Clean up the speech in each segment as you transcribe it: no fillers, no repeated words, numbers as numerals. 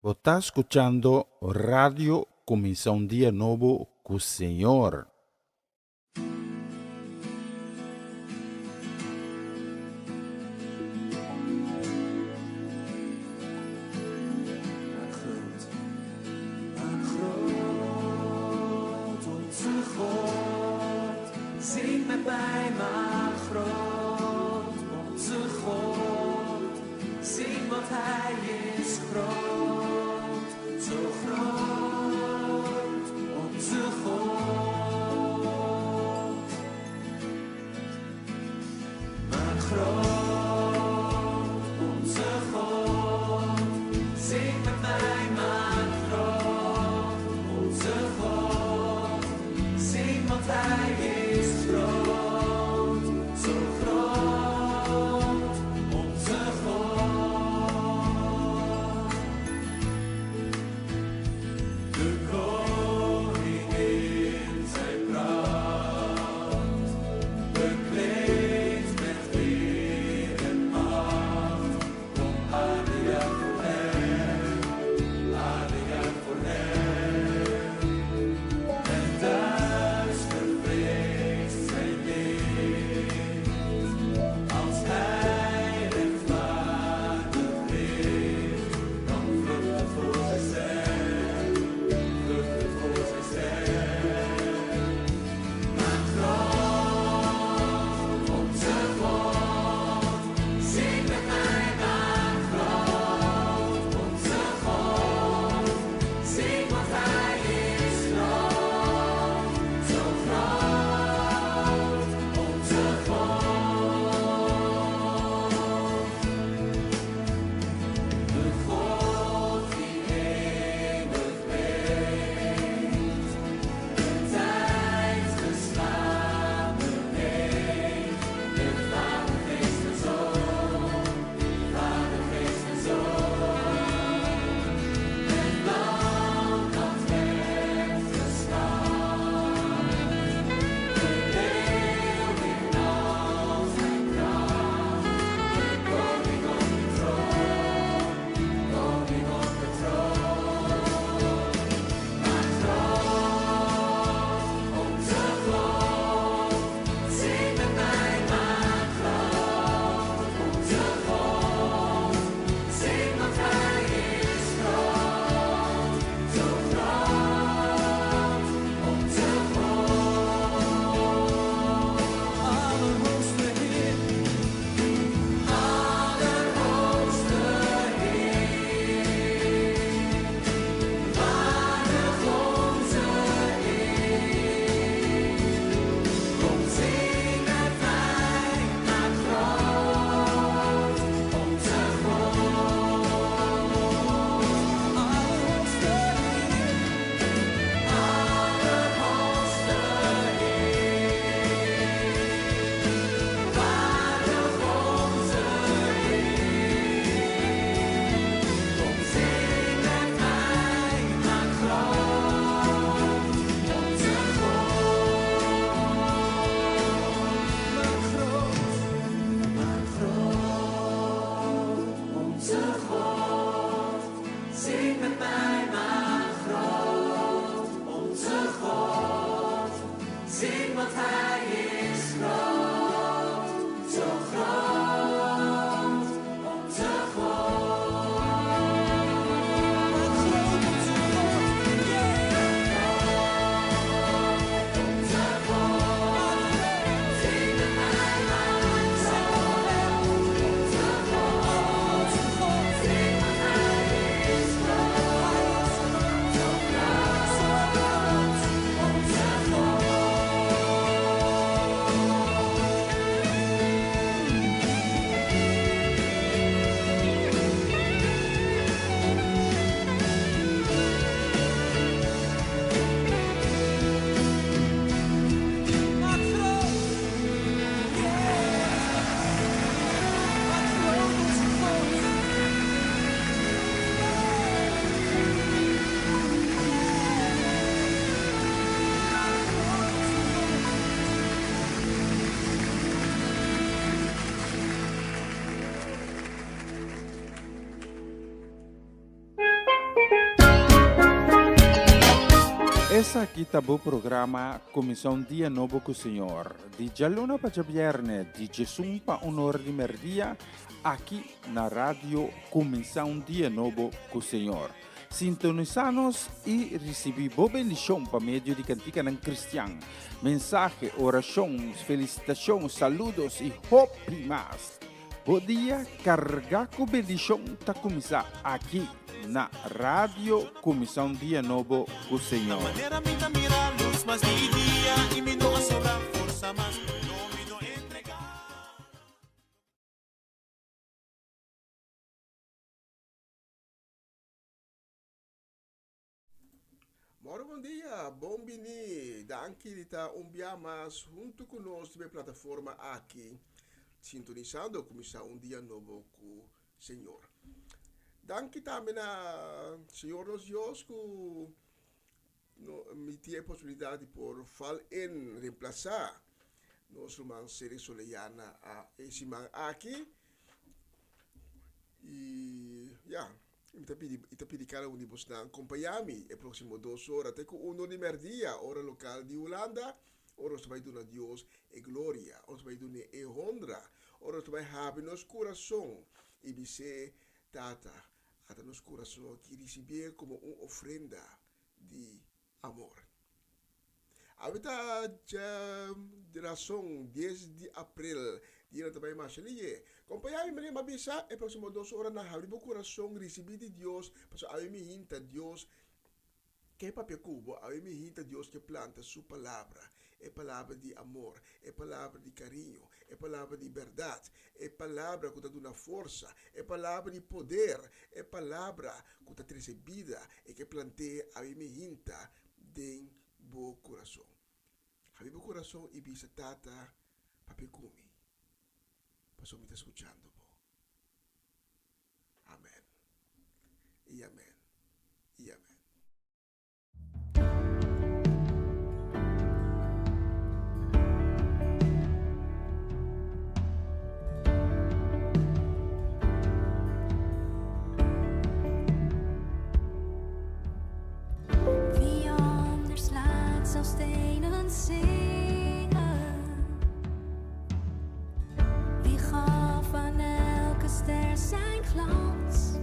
Vos está escuchando Radio Comienza un Día Nuevo con Señor. Zing met mij, maar groot, onze God. Zing wat Hij is groot, zo groot, onze God. Maar groot, onze God. Zing met mij, maar groot, onze God. Zing wat Hij is. Essa aqui tá o programa Comissão Dia Novo com o Senhor. De Jaluna para Viernes, de Jesus para Honor de Merdia, aqui na rádio Comissão Dia Novo com o Senhor. Sintonizanos e recebi boa bendição para meio de cantiga ng Cristian. Mensagem, oração, felicitação, saludos e hope mais. Bom dia, carga com bendição tá começar aqui na Rádio Comissão Dia Novo com o Senhor. Bom dia, bom bini. Danke está mais junto conosco na plataforma aqui, sintonizando Comissão Dia Novo com o Senhor. Danke também a Senhor nos Deus que me tem a possibilidade por falar em reemplaçar nosso irmão Seri Soleiana a esse man aqui. E, Ita pedi cada um de vós acompanhar-me e próximo 2 horas até que 1 de merdia, hora local de Holanda, ora nós vai dar a Deus e glória, nós vai dar e honra, ora nós vai have nos coração e dizer tata, até nos coração que receber como uma ofrenda de amor. Habita de razão 10 de abril, dia também mais ali. Acompanhar-me na mabisa e próximo 2 horas na abrir meu coração receber de Deus, para a me hinta Deus que é papel cubo, a me hinta Deus que planta sua palavra, é palavra de amor, é palavra de carinho, é palavra de verdade, é palavra que dá uma força, é palavra de poder, é palavra que dá recebida e que planteia a me hinta de bo coração. Abrir meu coração e bisa tata papel cumi. Pasó me está escuchando. Amén. Y amén. Y amén. Wie anders laat zal stenen zingen. Wie gaf aan elke ster zijn glans?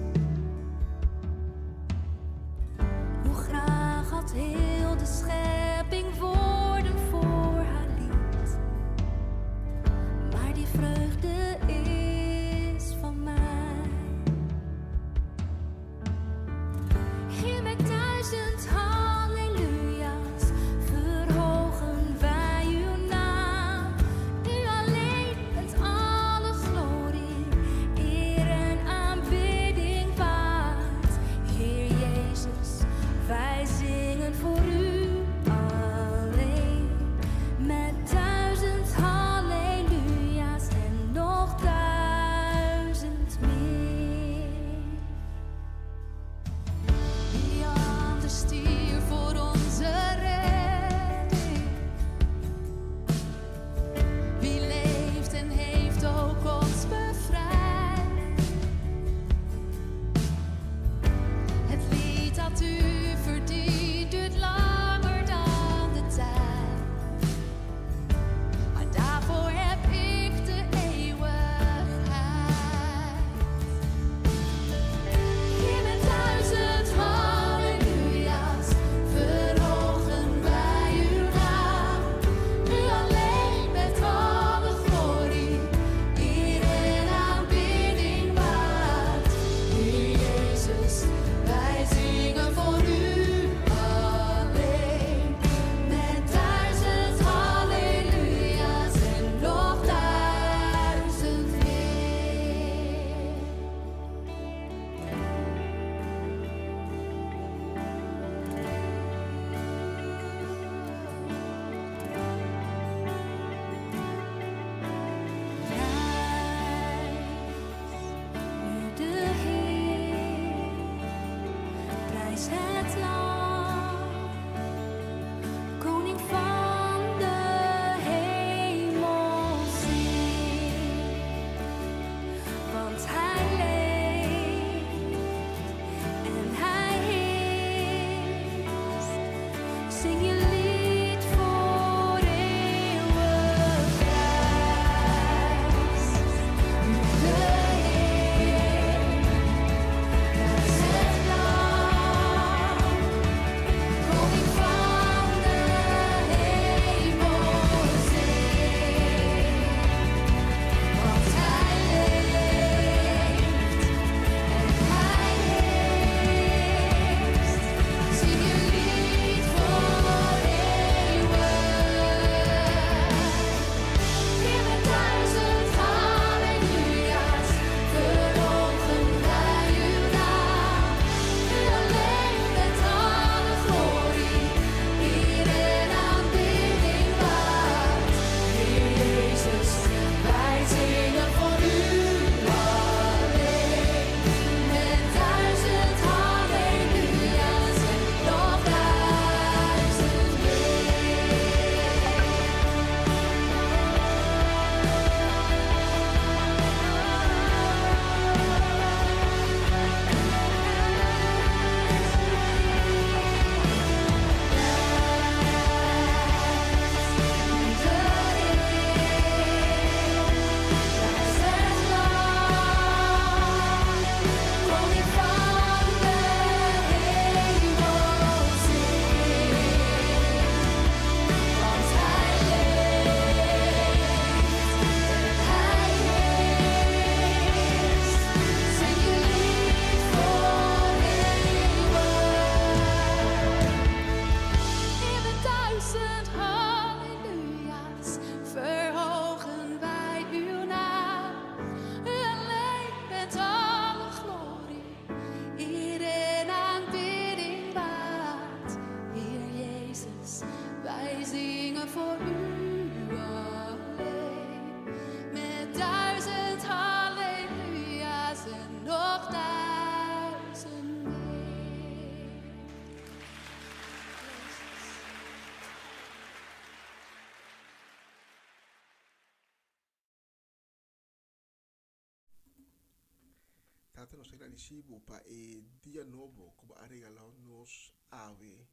tata nos agradecibo pa e dia novo como a regalar nos ave.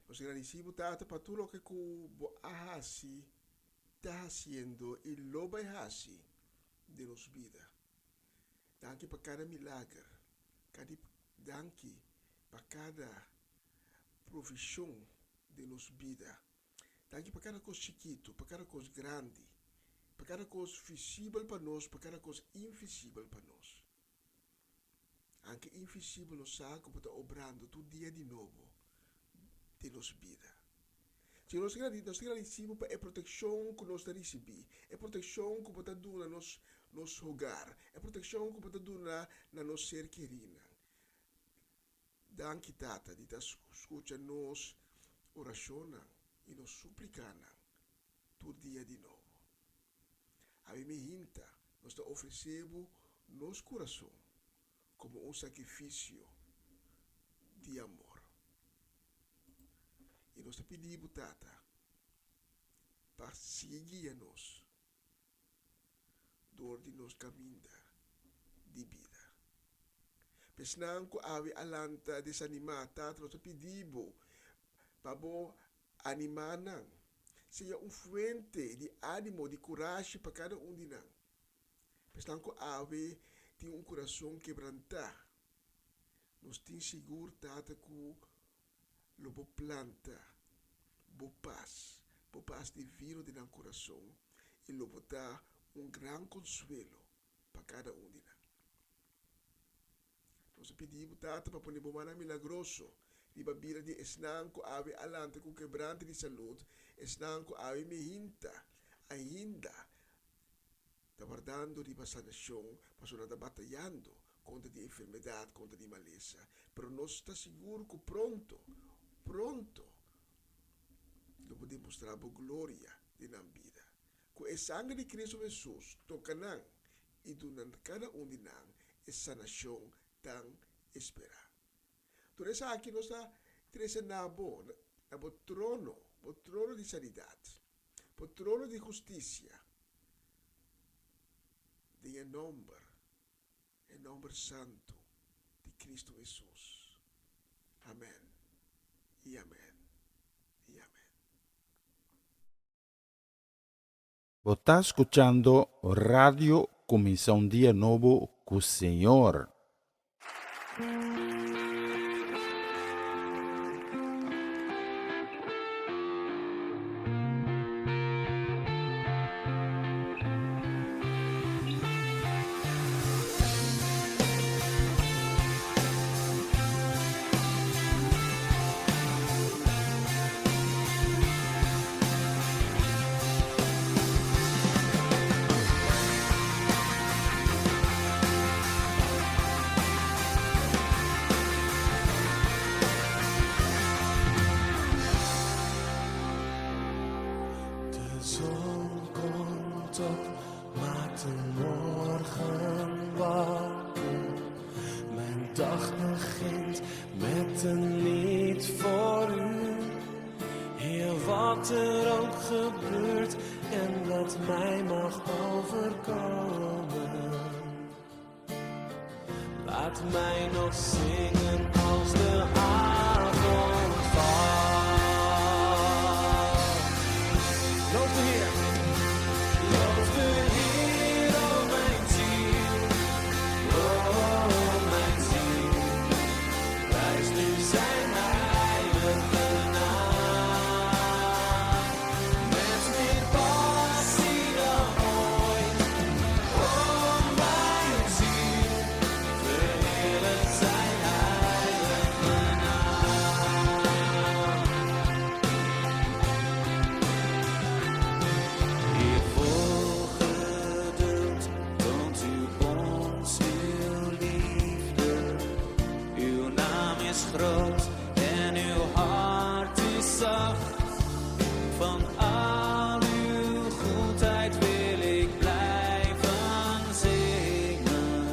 Nos agradecibo tata pa tudo que ku bo ahasi está haciendo y lo vai hasi de nos vida. Danke pa cada milagre. Danke pa cada provisão de nos vida. Danke pa cada coisa chiquito, pa cada coisa grande. Pa cada coisa visível para nós, pa cada coisa invisível para nós. Anche invisível nos sabe como está obrando todo dia de novo de nos vida. Se nós agradecemos para a proteção que nós recebemos, a proteção que está dando nos hogar, a proteção que está dando na nosso ser querido. Danke tata, de escuta nos oração e nos suplicana todo dia de novo. A mim hinta, nós te oferecemos nosso coração como um sacrifício de amor. E nós te pedimos, tata, para seguir nós, door de nos caminho de vida. Pesnang ko awi alanta desanimada, tata, nós te pedimos para animar seja fuente de ânimo, de coragem para cada de nós. Pesnang ko awi tem coração quebrantado. Nós temos seguro, tata, que lobo planta, bo paz divino de nosso coração e lobo dá grande consuelo para cada de nós. Nós pedimos, tata, para poner bomana milagroso, di babira di esnang ko awi alante com quebrante de saúde, esnang ko awi mehinta, ainda está guardando de sanação, mas não está batalhando contra a enfermidade, contra a maleza. Pero nós está seguro que pronto, nós podemos mostrar a glória de nossa vida. Com a sangue de Cristo Jesus, toca nang e donando cada de nós essa sanação tão esperada. Por isso aqui nós está na trono de sanidade, o trono de justiça, de nome santo de Cristo Jesus. Amém. E amém. E amém. Você está escutando Radio Começar um Dia Novo com o Senhor. Laat mij nog zingen als de avond valt. Loof de Heer. Loof de Heer, oh mijn ziel. Oh mijn ziel. Prijs nu zijn heilige naam. Met meer passie dan ooit. Oh mijn ziel. Verheerlijk zijn heilige naam. Heer, vol geduld toont u ons uw liefde. Uw naam is groot en uw hart is zacht. Van al uw goedheid wil ik blijven zingen.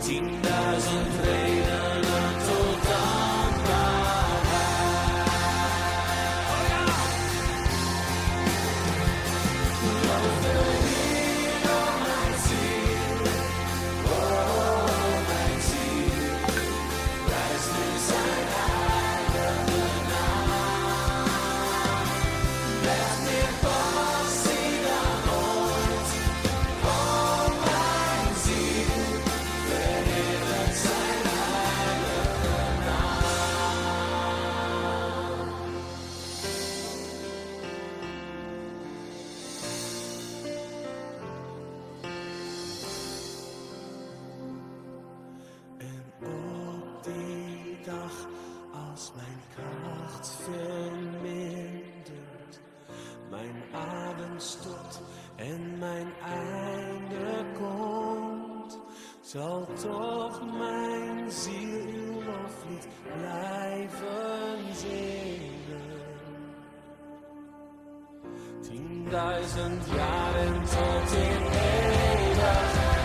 10.000 redenen tot dankbaarheid. Oh ja! Loof de Heer, oh mijn ziel. mijn einde komt, zal toch mijn ziel uw loflied blijven zingen. 10.000 jaren tot in eeuwigheid.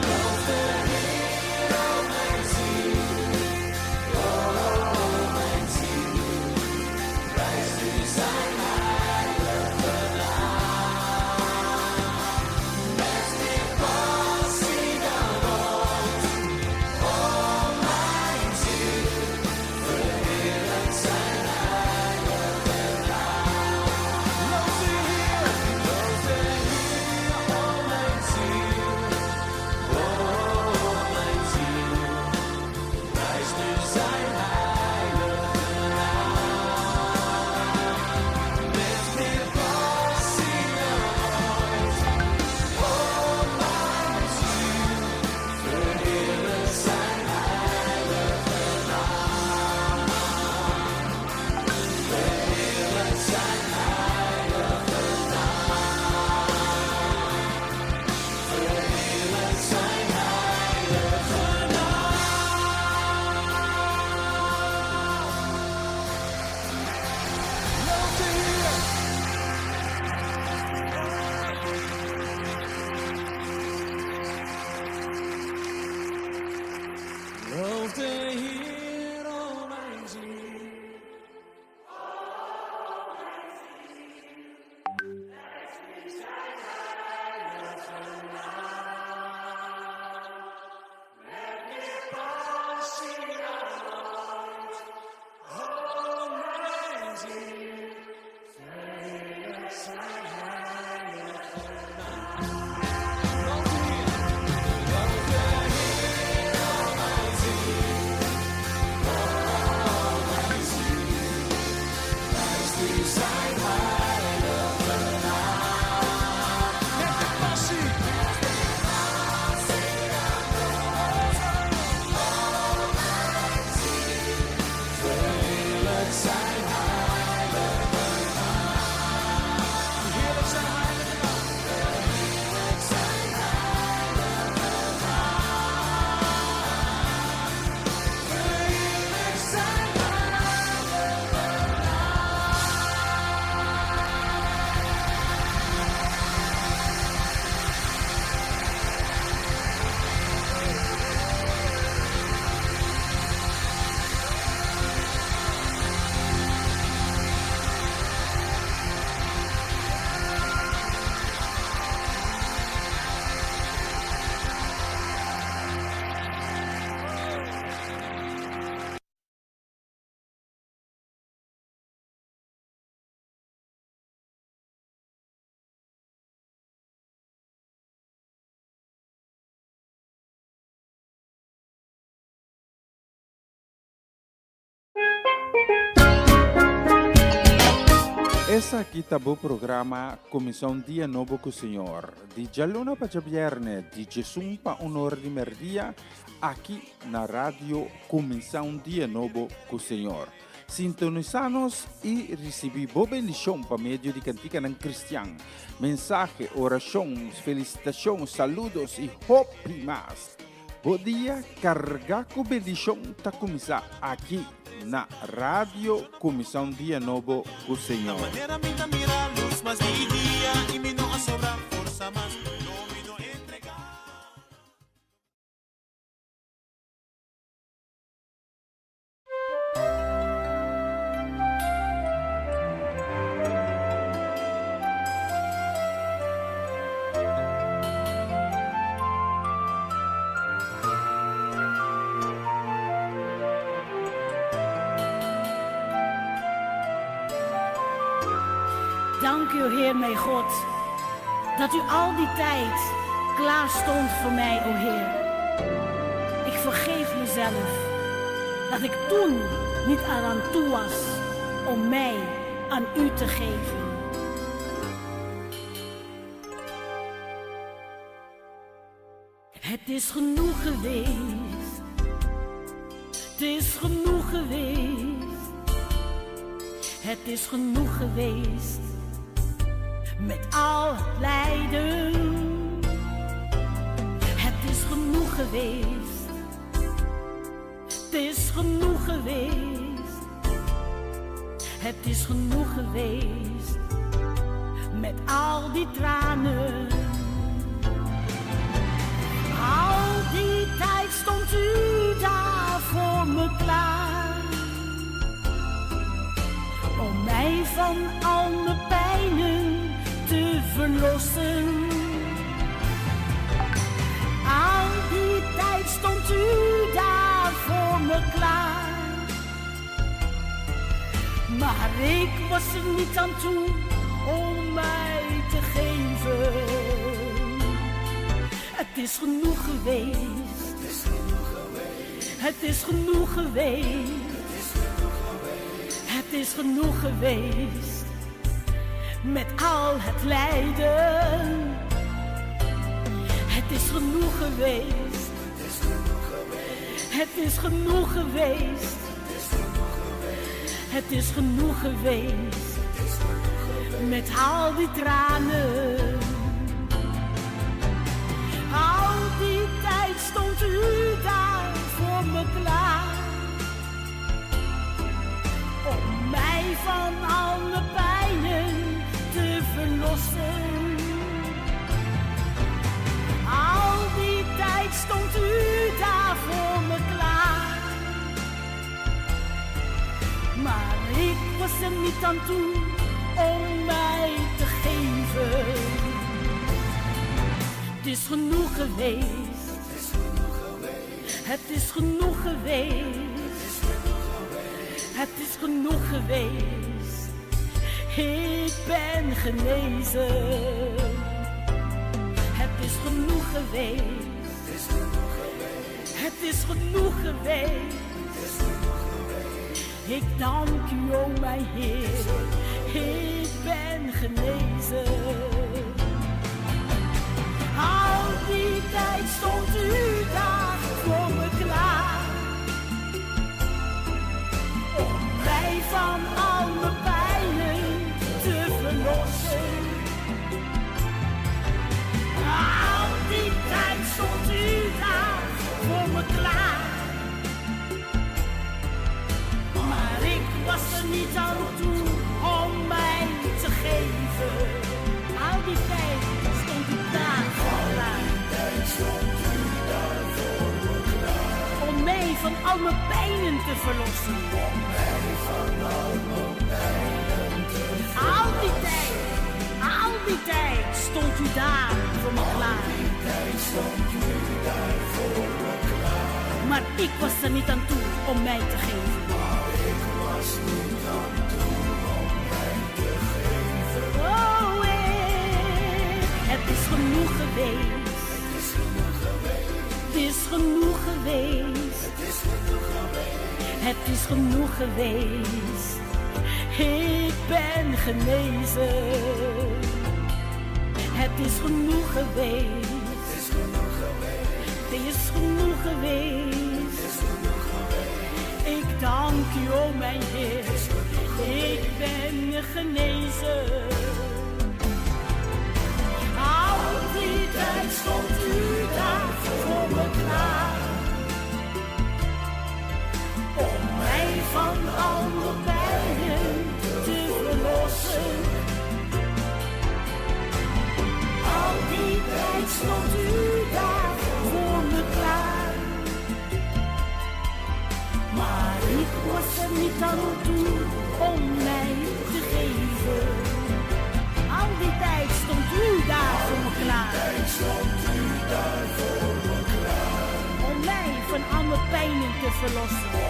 Loof de Heer, o mijn ziel, o mijn ziel, prijst u zijn heilige naam. Met meer passie dan ooit, o mijn ziel, verheerlijk zijn heilige naam. Loof de Heer, o mijn ziel, o mijn ziel, prijst u zijn heilige naam. Met meer passie dan ooit, o mijn ziel, verheerlijk zijn heilige naam. Verheerlijk zijn heilige naam. Verheerlijk zijn heilige naam. Loof de Heer. Loof de Heer, o mijn ziel. Essa aqui tá o programa Comissão Dia Novo com o Senhor. De Jaluna para Jabierne, de Jesus para Honor de Merdia, aqui na rádio Comissão Dia Novo com o Senhor. Sintonizanos e recebi boa bendição para meio de cantiga não cristã. Mensagem, orações, felicitações, saludos e hope mais. Bom dia, carregar com bendição tá começar aqui na rádio Comissão Dia Novo com o Senhor. Manera minta mira luz mas di dia y mi no a sobrar forza más no mi no entregar. Dank u, Heer mijn God, dat u al die tijd klaar stond voor mij, o Heer. Ik vergeef mezelf dat ik toen niet aan toe was om mij aan u te geven. Het is genoeg geweest, het is genoeg geweest. Het is genoeg geweest met al het lijden. Het is genoeg geweest. Het is genoeg geweest. Het is genoeg geweest met al die tranen. Al die tijd stond u daar voor me klaar, om mij van al mijn pijnen te verlossen. Al die tijd stond u daar voor me klaar, maar ik was er niet aan toe om mij te geven. Het is genoeg geweest. Het is genoeg geweest. Het is genoeg geweest met al het lijden. Het is genoeg geweest. Het is genoeg geweest. Het is genoeg geweest met al die tranen. Al die tijd stond u daar voor me klaar, om mij van al mijn pijnen te verlossen. Al die tijd stond u daar voor me klaar, maar ik was er niet aan toe om mij te geven. Het is genoeg geweest. Het is genoeg geweest. Het is genoeg geweest. Ik ben genezen. Het is genoeg geweest. Het is genoeg geweest. Ik dank u, o mijn Heer. Ik ben genezen. Al die tijd stond u daar voor me klaar, om mij van al mijn pijnen te verlossen. Al die tijd stond u daar voor me klaar, maar ik was er niet aan toe om mij te geven. Al die tijd stond u daar voor me klaar, om mij van al mijn pijnen te verlossen. Al die tijd stond u daar voor me klaar. Maar ik was er niet aan toe om mij te geven. Oh, het is genoeg geweest. Het is genoeg geweest. Het is genoeg geweest. Ik ben genezen. Het is genoeg geweest. Het is genoeg geweest. Ik dank u, o mijn Heer. Ik ben genezen. Al die tijd stond u daar voor me klaar, om mij van al mijn pijnen te verlossen. Al die tijd stond u daar voor me klaar, maar ik was er niet aan toe om mij te geven. Al die tijd stond u daar voor me klaar, om mij van al mijn pijnen te verlossen.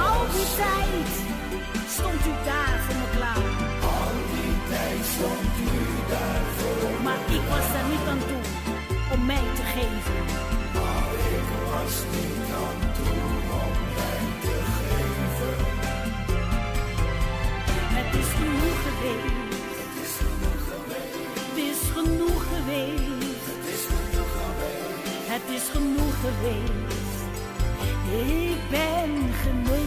Al die tijd stond u daar voor me klaar, maar ik was er niet aan toe om mij te geven. Het is genoeg geweest. Het is genoeg geweest. Het is genoeg geweest. Ik ben genezen.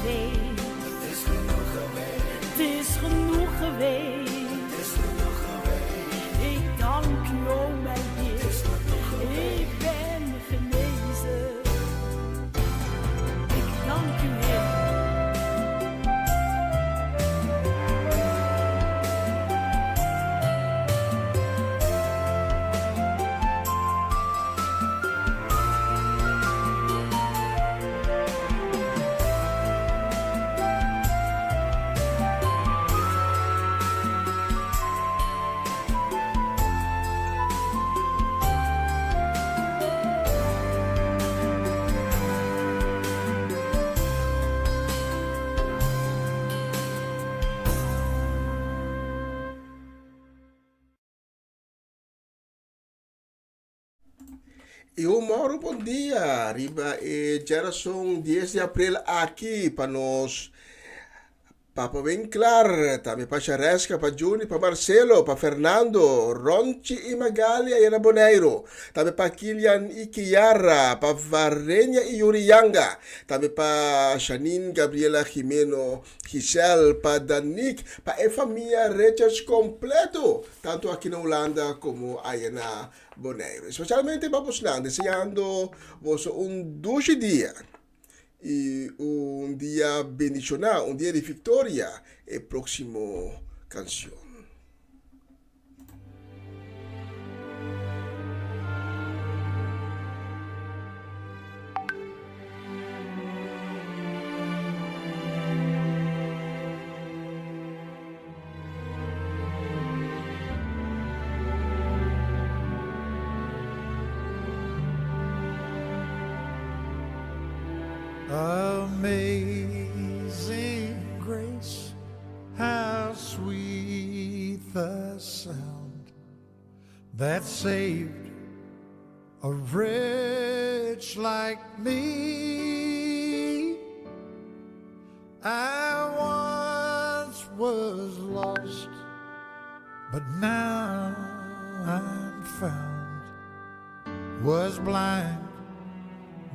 geweest. Het is genoeg geweest. Het is genoeg geweest. Het is genoeg geweest. Ik dank u, o mijn Heer. Het is genoeg geweest. Ik ben genezen. Ik dank u, Heer. Eu moro bom dia, riba e geração 10 de abril aqui para nós. Papa Winkler, também para Charesca, para Juni, para Marcelo, para Fernando, Ronchi e Magali e Boneiro, também para Kilian e Kiara, para Varenya e Yurianga, também para Janine, Gabriela Jimeno, Giselle, para Danik, para a família Richards completo, tanto aqui na Holanda como aí na Boneiro. Especialmente para vocês, desejando vos dulce dia. E dia bendicional, dia de vitória é próximo canção. Amazing grace, how sweet the sound that saved a wretch like me. I once was lost, but now I'm found, was blind,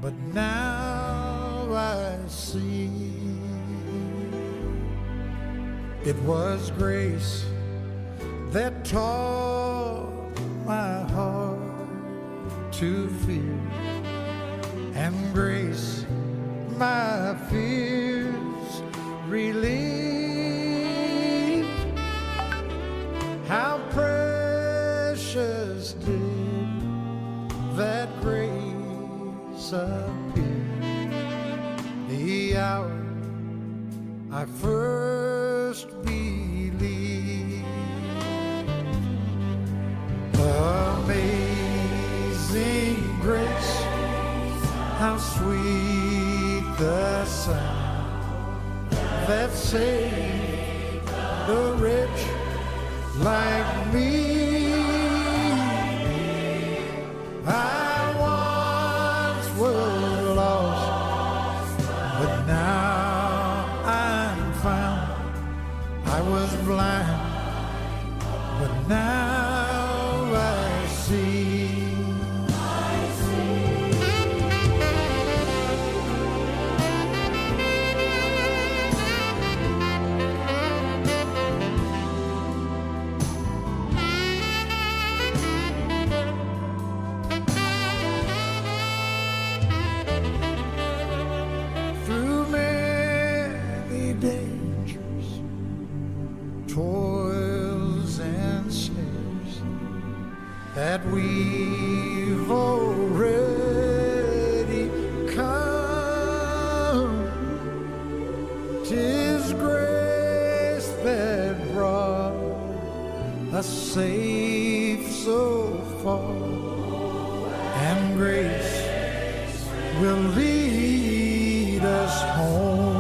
but now I see. It was grace that taught my heart to fear, and grace my fears relieved. How precious did that grace appear the hour I first believed. Amazing grace, how sweet the sound that saved the wretch like me. I once was lost, but now I'm found. I was blind, but now I see. Through many dangers, toils and snares that we've already come, 'tis grace that brought us safe so far, and grace will lead us home.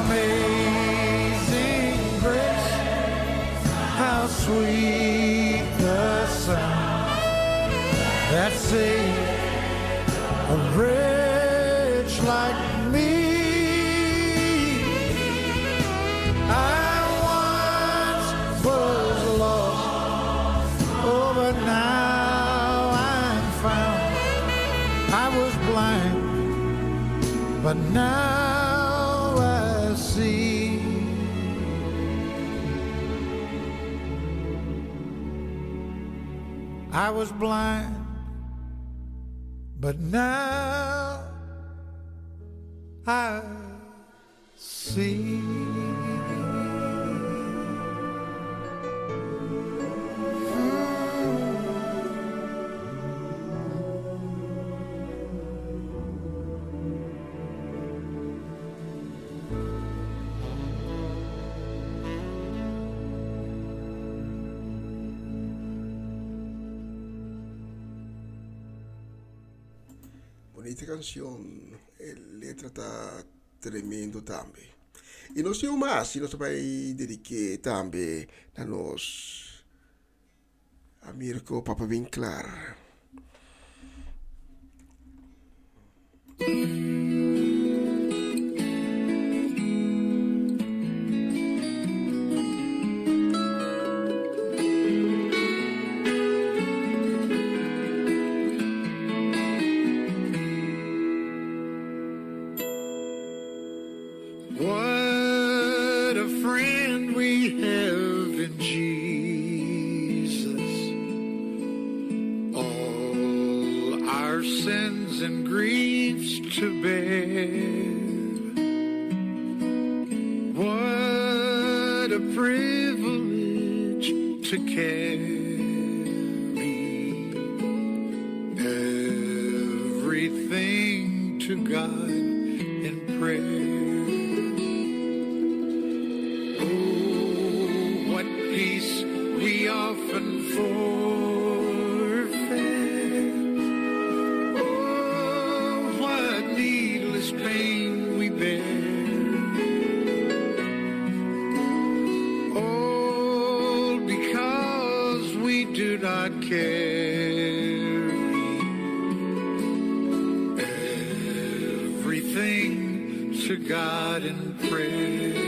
Amazing grace, how sweet the sound that saved a wretch like me. I once was lost, oh, but now I'm found. I was blind, but now I see. I was blind, but now I see. Bonita canción, letra está tremendo también. Y no sé más, si nos vai dedicar también a nos a Mirko Papa Vinclar. What a friend we have in Jesus. All our sins and griefs to bear. What a privilege to carry everything to God in prayer. Peace we often forfeit. Oh, what needless pain we bear. All because we do not carry everything to God in prayer.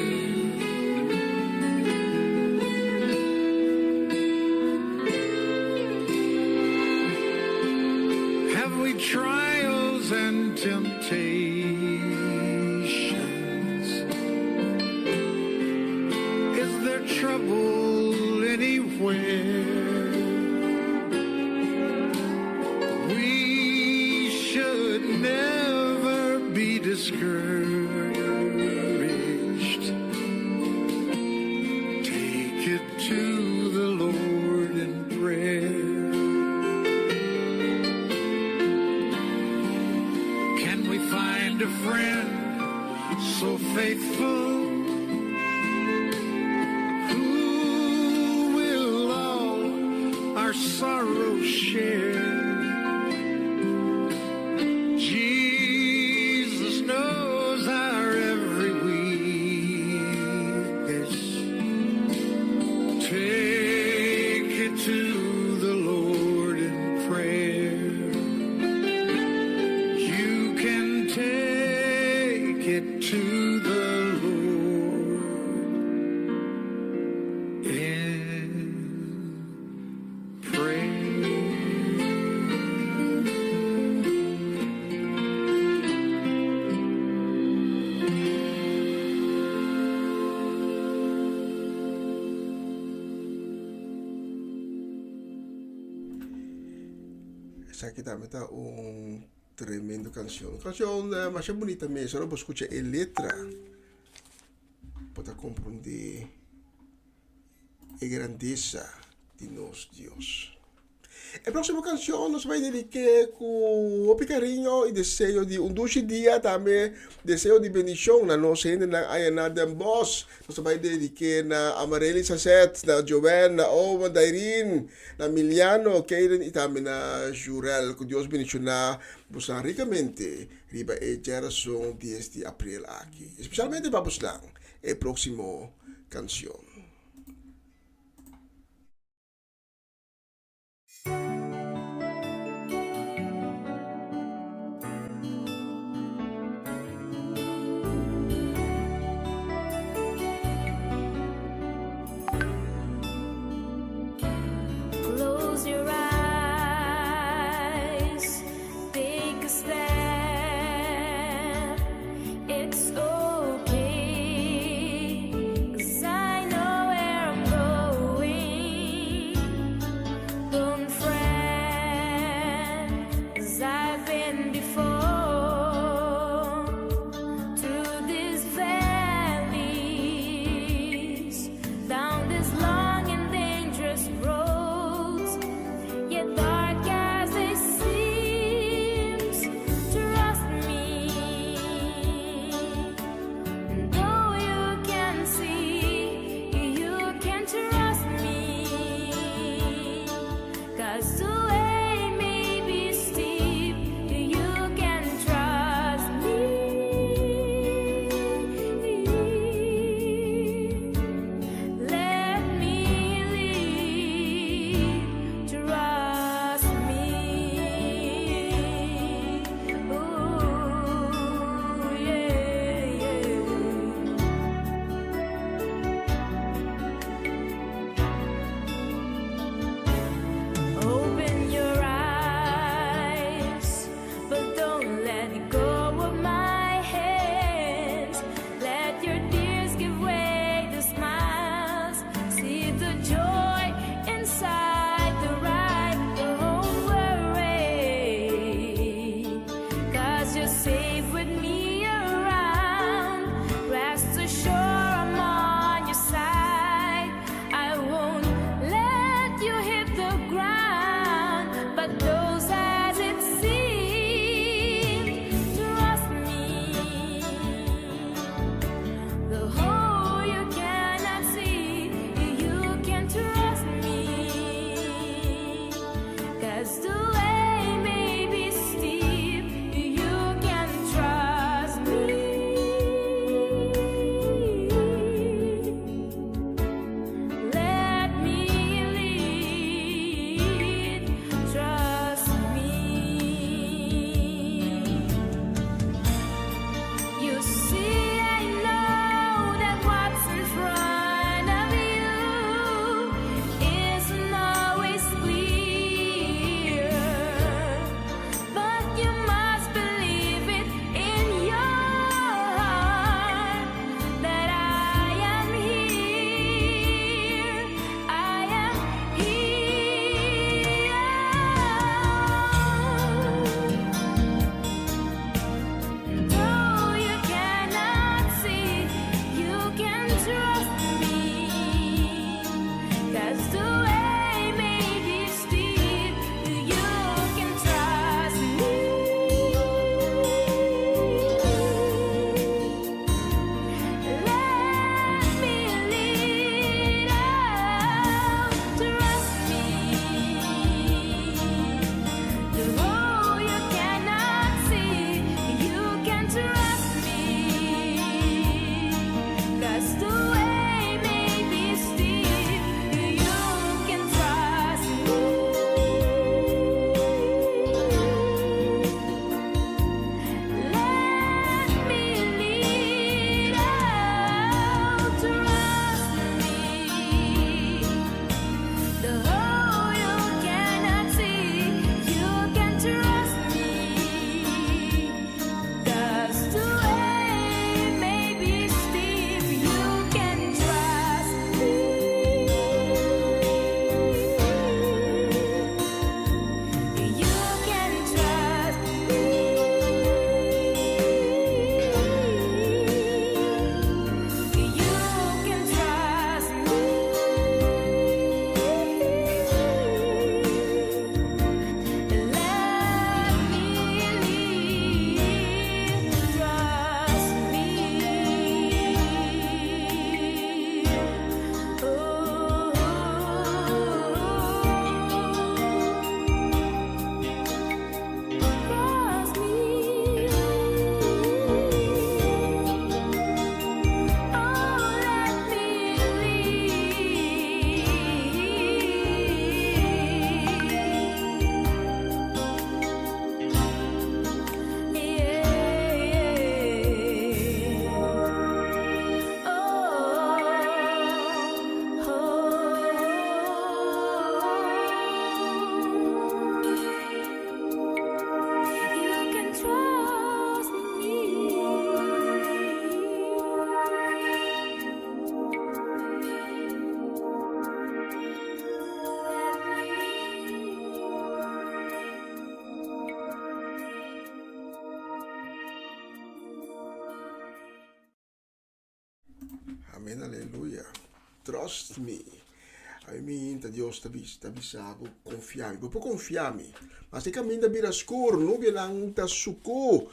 Trials and temptations. Is there trouble anywhere? We should never be discouraged. Take it to the Lord in prayer. Find a friend so faithful who will all our sorrows share. Jesus knows our every weakness. Take it to the Lord in prayer. Take it to the Lord in prayer. Esa que también está un tremendo canción. Canción más bonita mesmo, só para escuchar a letra para compreender a grandeza de nosso Deus. A próxima canção nós vai dedicar com o carinho e desejo de dulce dia também, desejo de bendição na nossa gente na Ayana Den Bosch. Nós vai dedicar na Amareli Sasset, na Joven, na Oma, na Irene, na Miliano, Keiren e também na Jurel. Que Deus bendicionar você ricamente riba a geração 10 de abril aqui. Especialmente para você a próxima canção. Close your eyes, take a step. Amen, aleluia. Trust me. Ai minta Dios tabisa bu confiami. Bu confiami. Mas ika minda biraskur, no bilang ta suko.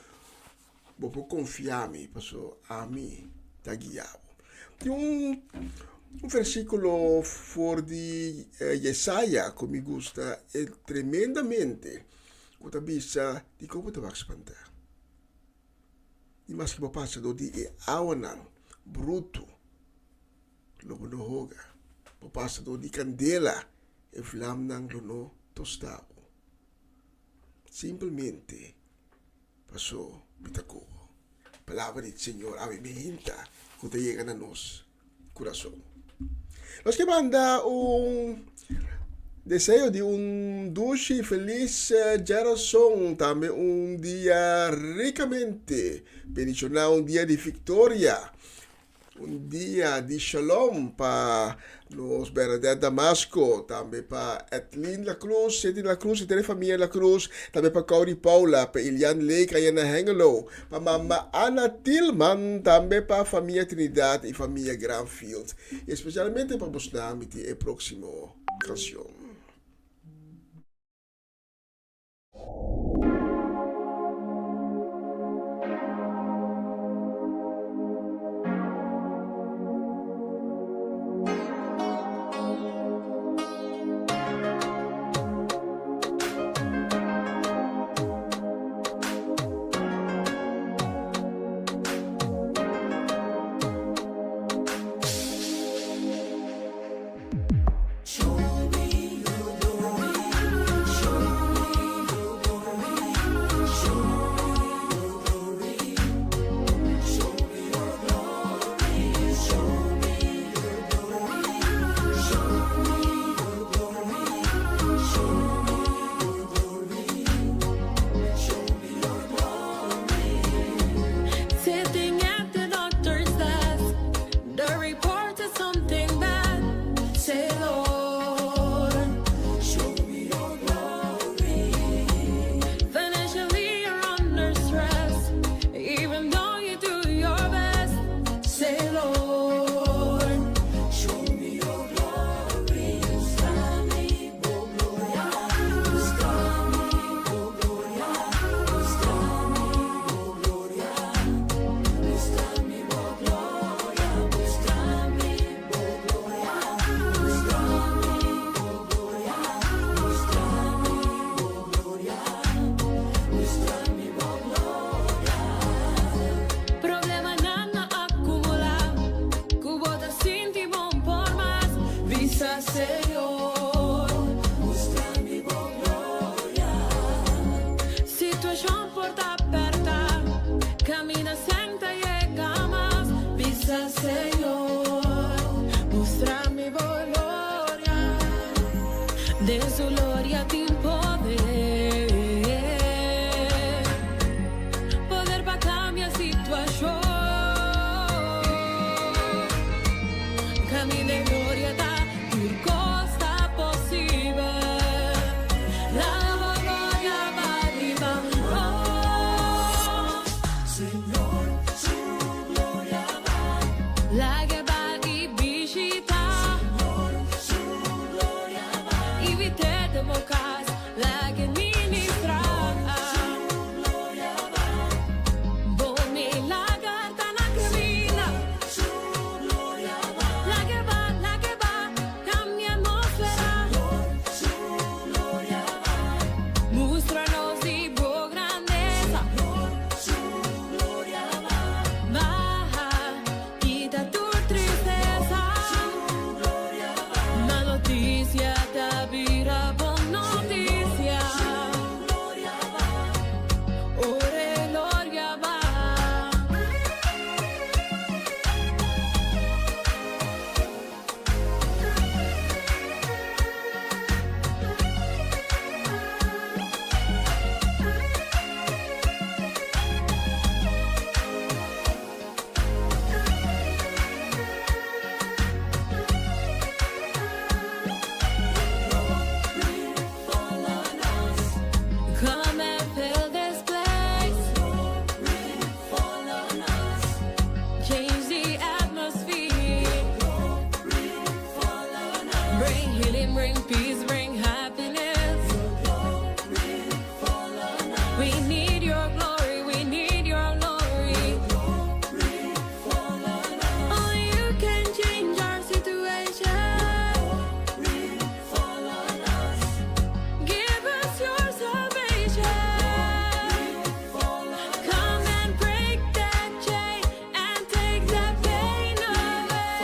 Bu confiami, paso ami tagiabo. Yung versículo for di Yesaya que me gusta tremendamente. Kutabisa di ko po tabak spanta. Di mas que papasa do di awanan bruto logonohoga. Papasa do di candela e flam ng lono tostao. Simplemente paso bitako. Palabra del Señor, ave mihinta, kung tayo na nos corazón. Los que manda un deseo de un dulce y feliz geración, también un día ricamente bendicionado, un día de victoria, un día de shalom para los Bernadette Damasco, también para Etlin La Cruz, Seti La Cruz, Etere Familia La Cruz, también para Cody Paula, para Ilian Lake, Ayana Hengelo, para Mama Ana Tillman, también para Familia Trinidad y Familia Granfield, y especialmente para Busnamiti, el próximo canción. Show me We need your glory, we need your glory. Only you can change our situation. Give us your salvation. Come and break that chain and take that pain away.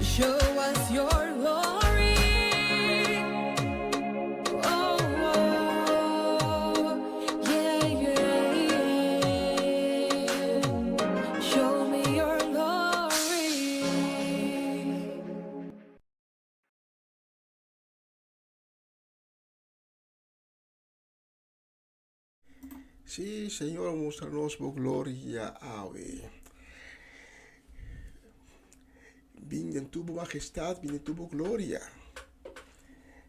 Show us your glory. Oh, yeah, yeah. Show me your glory. Sí, Señor, muéstranos por gloria, Ave. Vinde en tu majestad, vinde en tu gloria.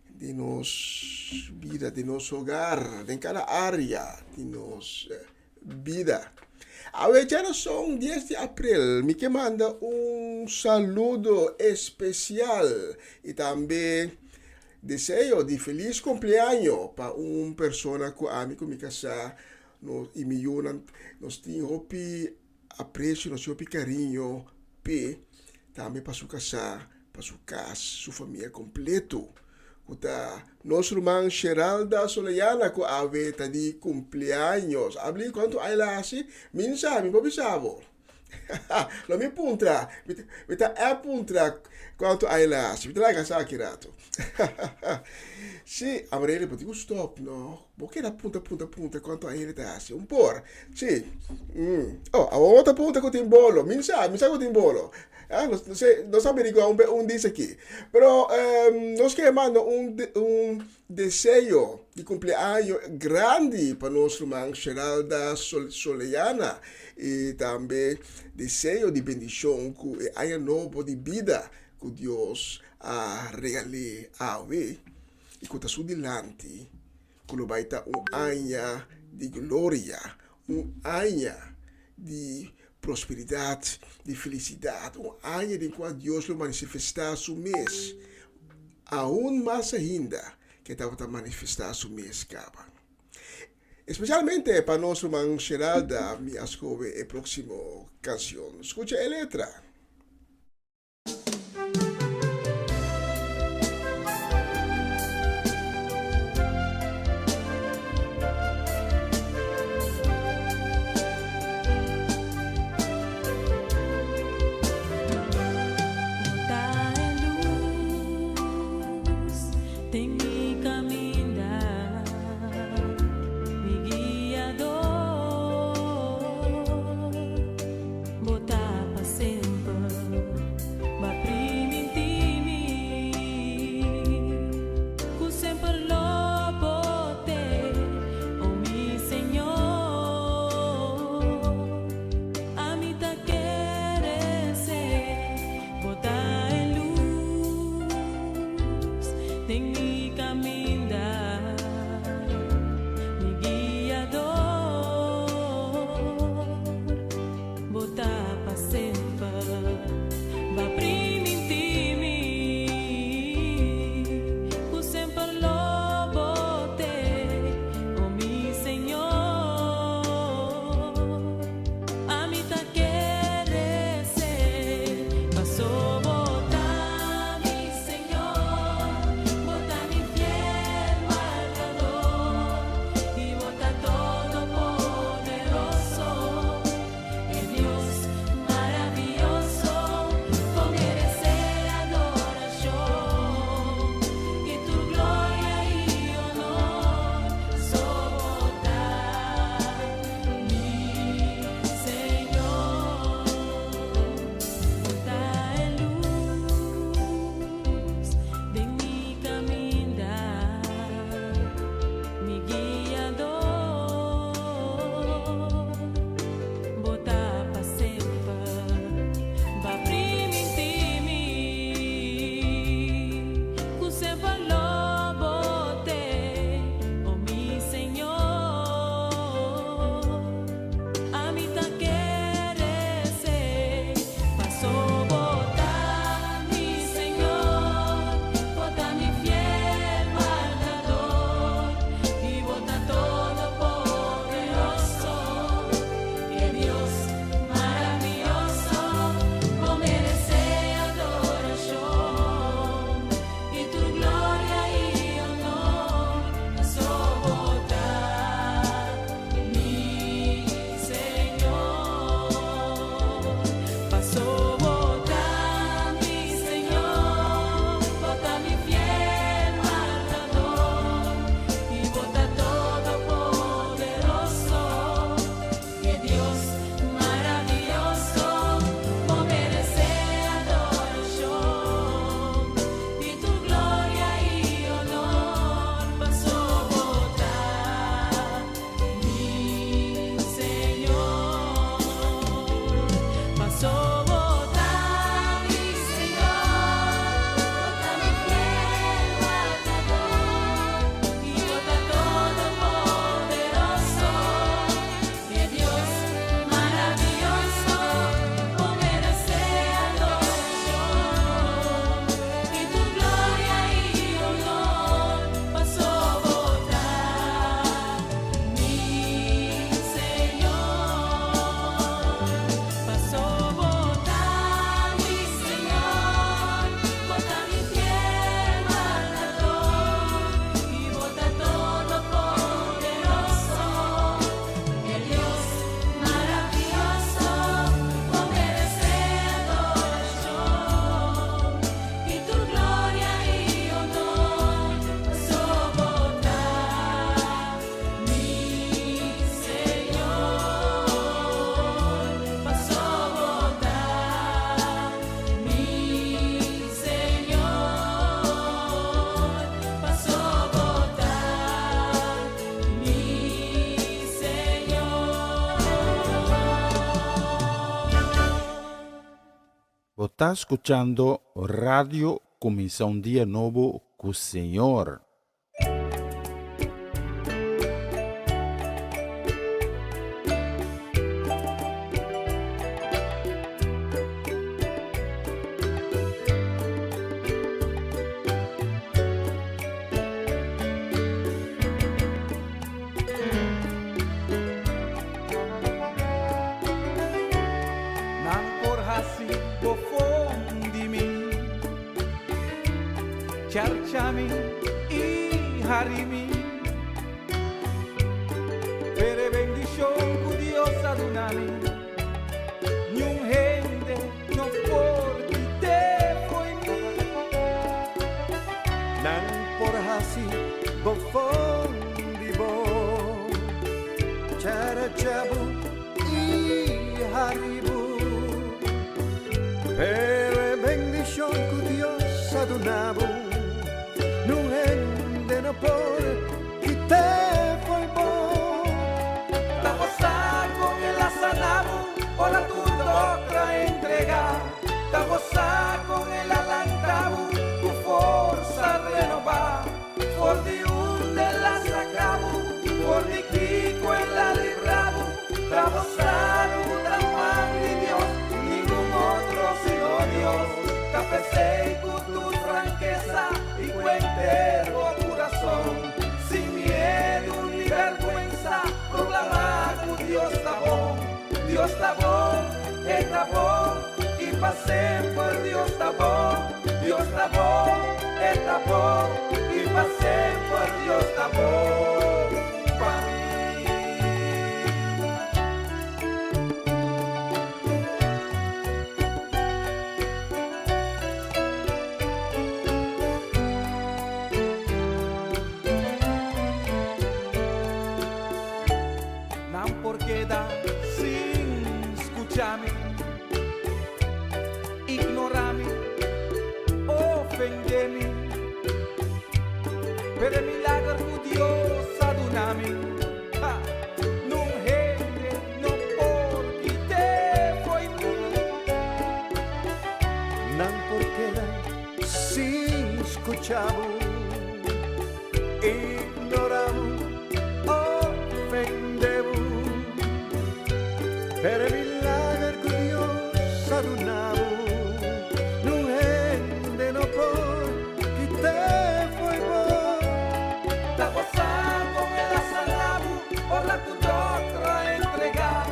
Denos vida, denos hogar, en cada área, denos vida. Ave, ya no son 10 de abril, me que manda un saludo especial y también deseo de feliz cumpleaños para una persona que a mí con mi casa y me nos tiene aprecio, nos tiene carinho, também para sua casa, sua família completo. Kuta nosso irmão Geralda Soleiana que aveta de cumpleaños. Habli quanto ai lasi, min sabe, bobi sabo. Lo mi puntra, mita é puntra quanto ai lasi. Mita laga sa kirato. Sì, avrei potuto stop, no? Perché la punta quanto ai lasi. Un po'. Sì. Oh, avevo una punta con timbolo. Mi sa con timbolo. No sabe un dice aquí. Pero nos quemando un deseo de cumpleaños grande para nuestro hermano Geralda Soleiana. Y también deseo de bendición que haya nuevo de vida que Dios ha regalado a hoy. Y que está su delante, que lo va a estar un año de gloria, un año de prosperidad, de felicidad, un año en cual Dios lo manifestará su mes, aún más ainda que estaba a manifestar su mes, caba. Especialmente para nuestro hermano Geralda, mi ascobe, el próximo canción. Escucha la letra. Botar pra sempre está escuchando Radio Comienza un Día Nuevo con el Señor. Nang porhasi bofondimi Charchami y harimi Pere bendición cu Dios adunami Nyung hende no por te foi mi Nang porhasi bofondibo Cara chabu y haribu Pere bendición cu Dios adunabu Nuhende no por y te foi bom Gozar con el asanabu por la tu docra entregar Ta gozar con el alantabu tu fuerza renovar Por di un de la sacabu por di kiko en la librabu Ta gozar un man de Dios ningún otro sino Dios Ta pensé con tu franqueza y cuentero corazón sin miedo ni vergüenza proclamar que Dios está bon y pasé por Dios está bon y pasé por Dios está bon pa' mí. Nan por quedar sin escucharme, ignorarme, ofenderme, pero el milagro que Dios adunami, no gente, no porque te foi mí. Nan porque sin escuchamos, ignoramos, ofendemos, pero el milagro que Dios adunamos, no gente no por que te foi bom. Ta gozar con el asalabu, por la tu doctra entregar.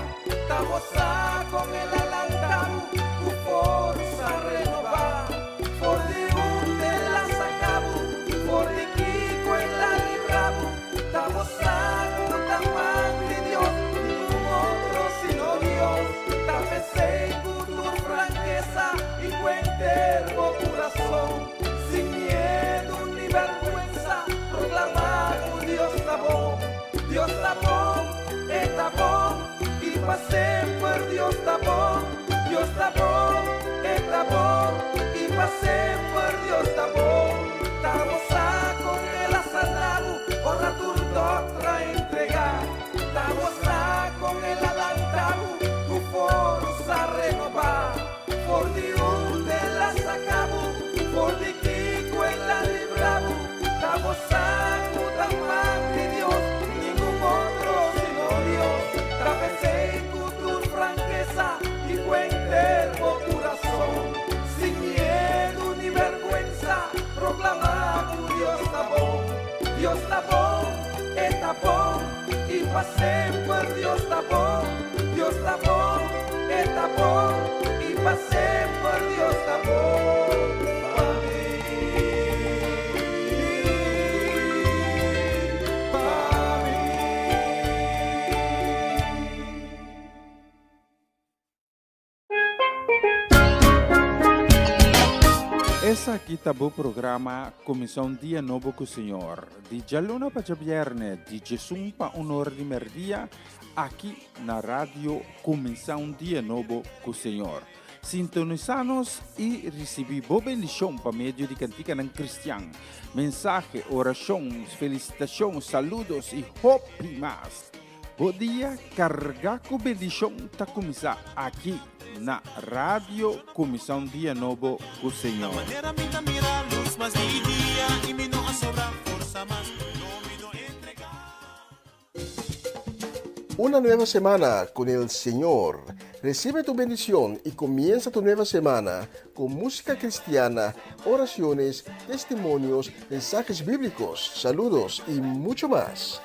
Ta gozar con el alantabu, tu fuerza renovar. Por de un de la sacabu, por de kiko en la librabu. Ta gozar con tan man de Dios, ningún otro sino Dios. Ta pensé con tu franqueza y cuentero corazón, sin miedo ni vergüenza, proclamar que Dios está bon, y pasé por Dios está bon, y pasé por Dios está bon. Ta gozar con el asanabu, por la tu doctra entregar. Ta gozar con el alantabu, tu fuerza renovar. Por di un de la sacabu, por di kiko en la librabu. Ta gozar con tan man de Dios, ningún otro sino Dios. Ta pensé con tu franqueza y cuentero corazón, sin miedo ni vergüenza, proclamar que Dios está bon, y pasé por Dios está bon, y pasé por Dios está bon. Pa' mí, pa' mí. Essa aqui tá o programa Começar um Dia Novo com o Senhor. De Jaluna para Viernes, de Jesus para Honor de Merdia, aqui na rádio Começar um Dia Novo com o Senhor. Sintonizanos e recebi boa bendição para meio de cantiga ng Cristian. Mensagem, orações, felicitações, saludos e hope mais. O dia carga com bendição tá começar aqui na Radio Comissão Dia Novo com o Senhor. Una nueva semana con el Señor. Recibe tu bendición y comienza tu nueva semana con música cristiana, oraciones, testimonios, mensajes bíblicos, saludos y mucho más.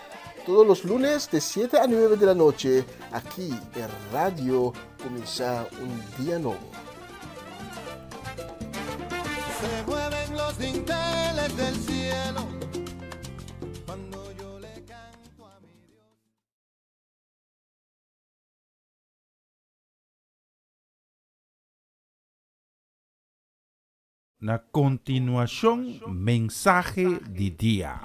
Todos los lunes de 7 a 9 de la noche, aquí en Radio Comienza un Día Nuevo. Se mueven los dinteles del cielo cuando yo le canto a mi Dios. Na continuación, mensaje de día.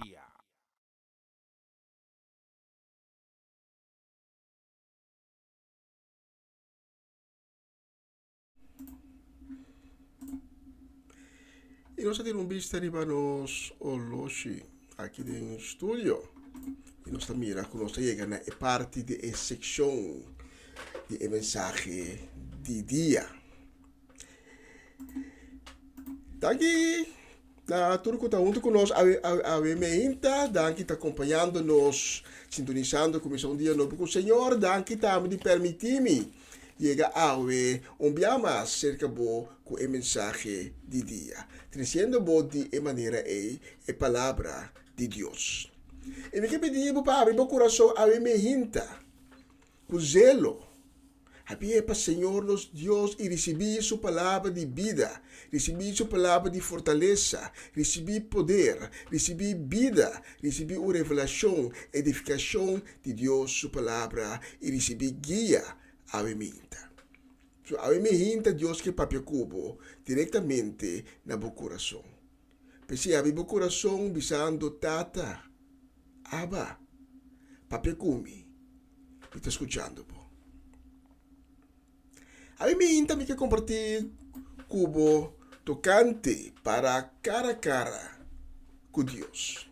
E nós temos visto nos oloshi aqui no estúdio. E nós também mira que nós chega na parte de secção de mensagem de dia. Daqui na turco tá junto conosco a meinta, daqui tá acompanhando-nos, sintonizando a Comissão Dia Novo com o Senhor, daqui tá me permitir-me chega a mais cerca bo com a mensagem de dia, trazendo bo de maneira a palavra de Deus. E me que pedir para abrir o coração a meinta, com zelo. Había para Senhor nos Deus e recebi sua palavra de vida, recebi sua palavra de fortaleza, recebi poder, recebi vida, recebi uma revelação, edificação de Deus, sua palavra e recebi guia a minha. So, a minha Deus que papia cubo diretamente na meu coração. Pensei a meu coração bisando tata, aba, papia cumi, e está escutando po. A mim também quer compartilhar cubo tocante para cara a cara com Deus.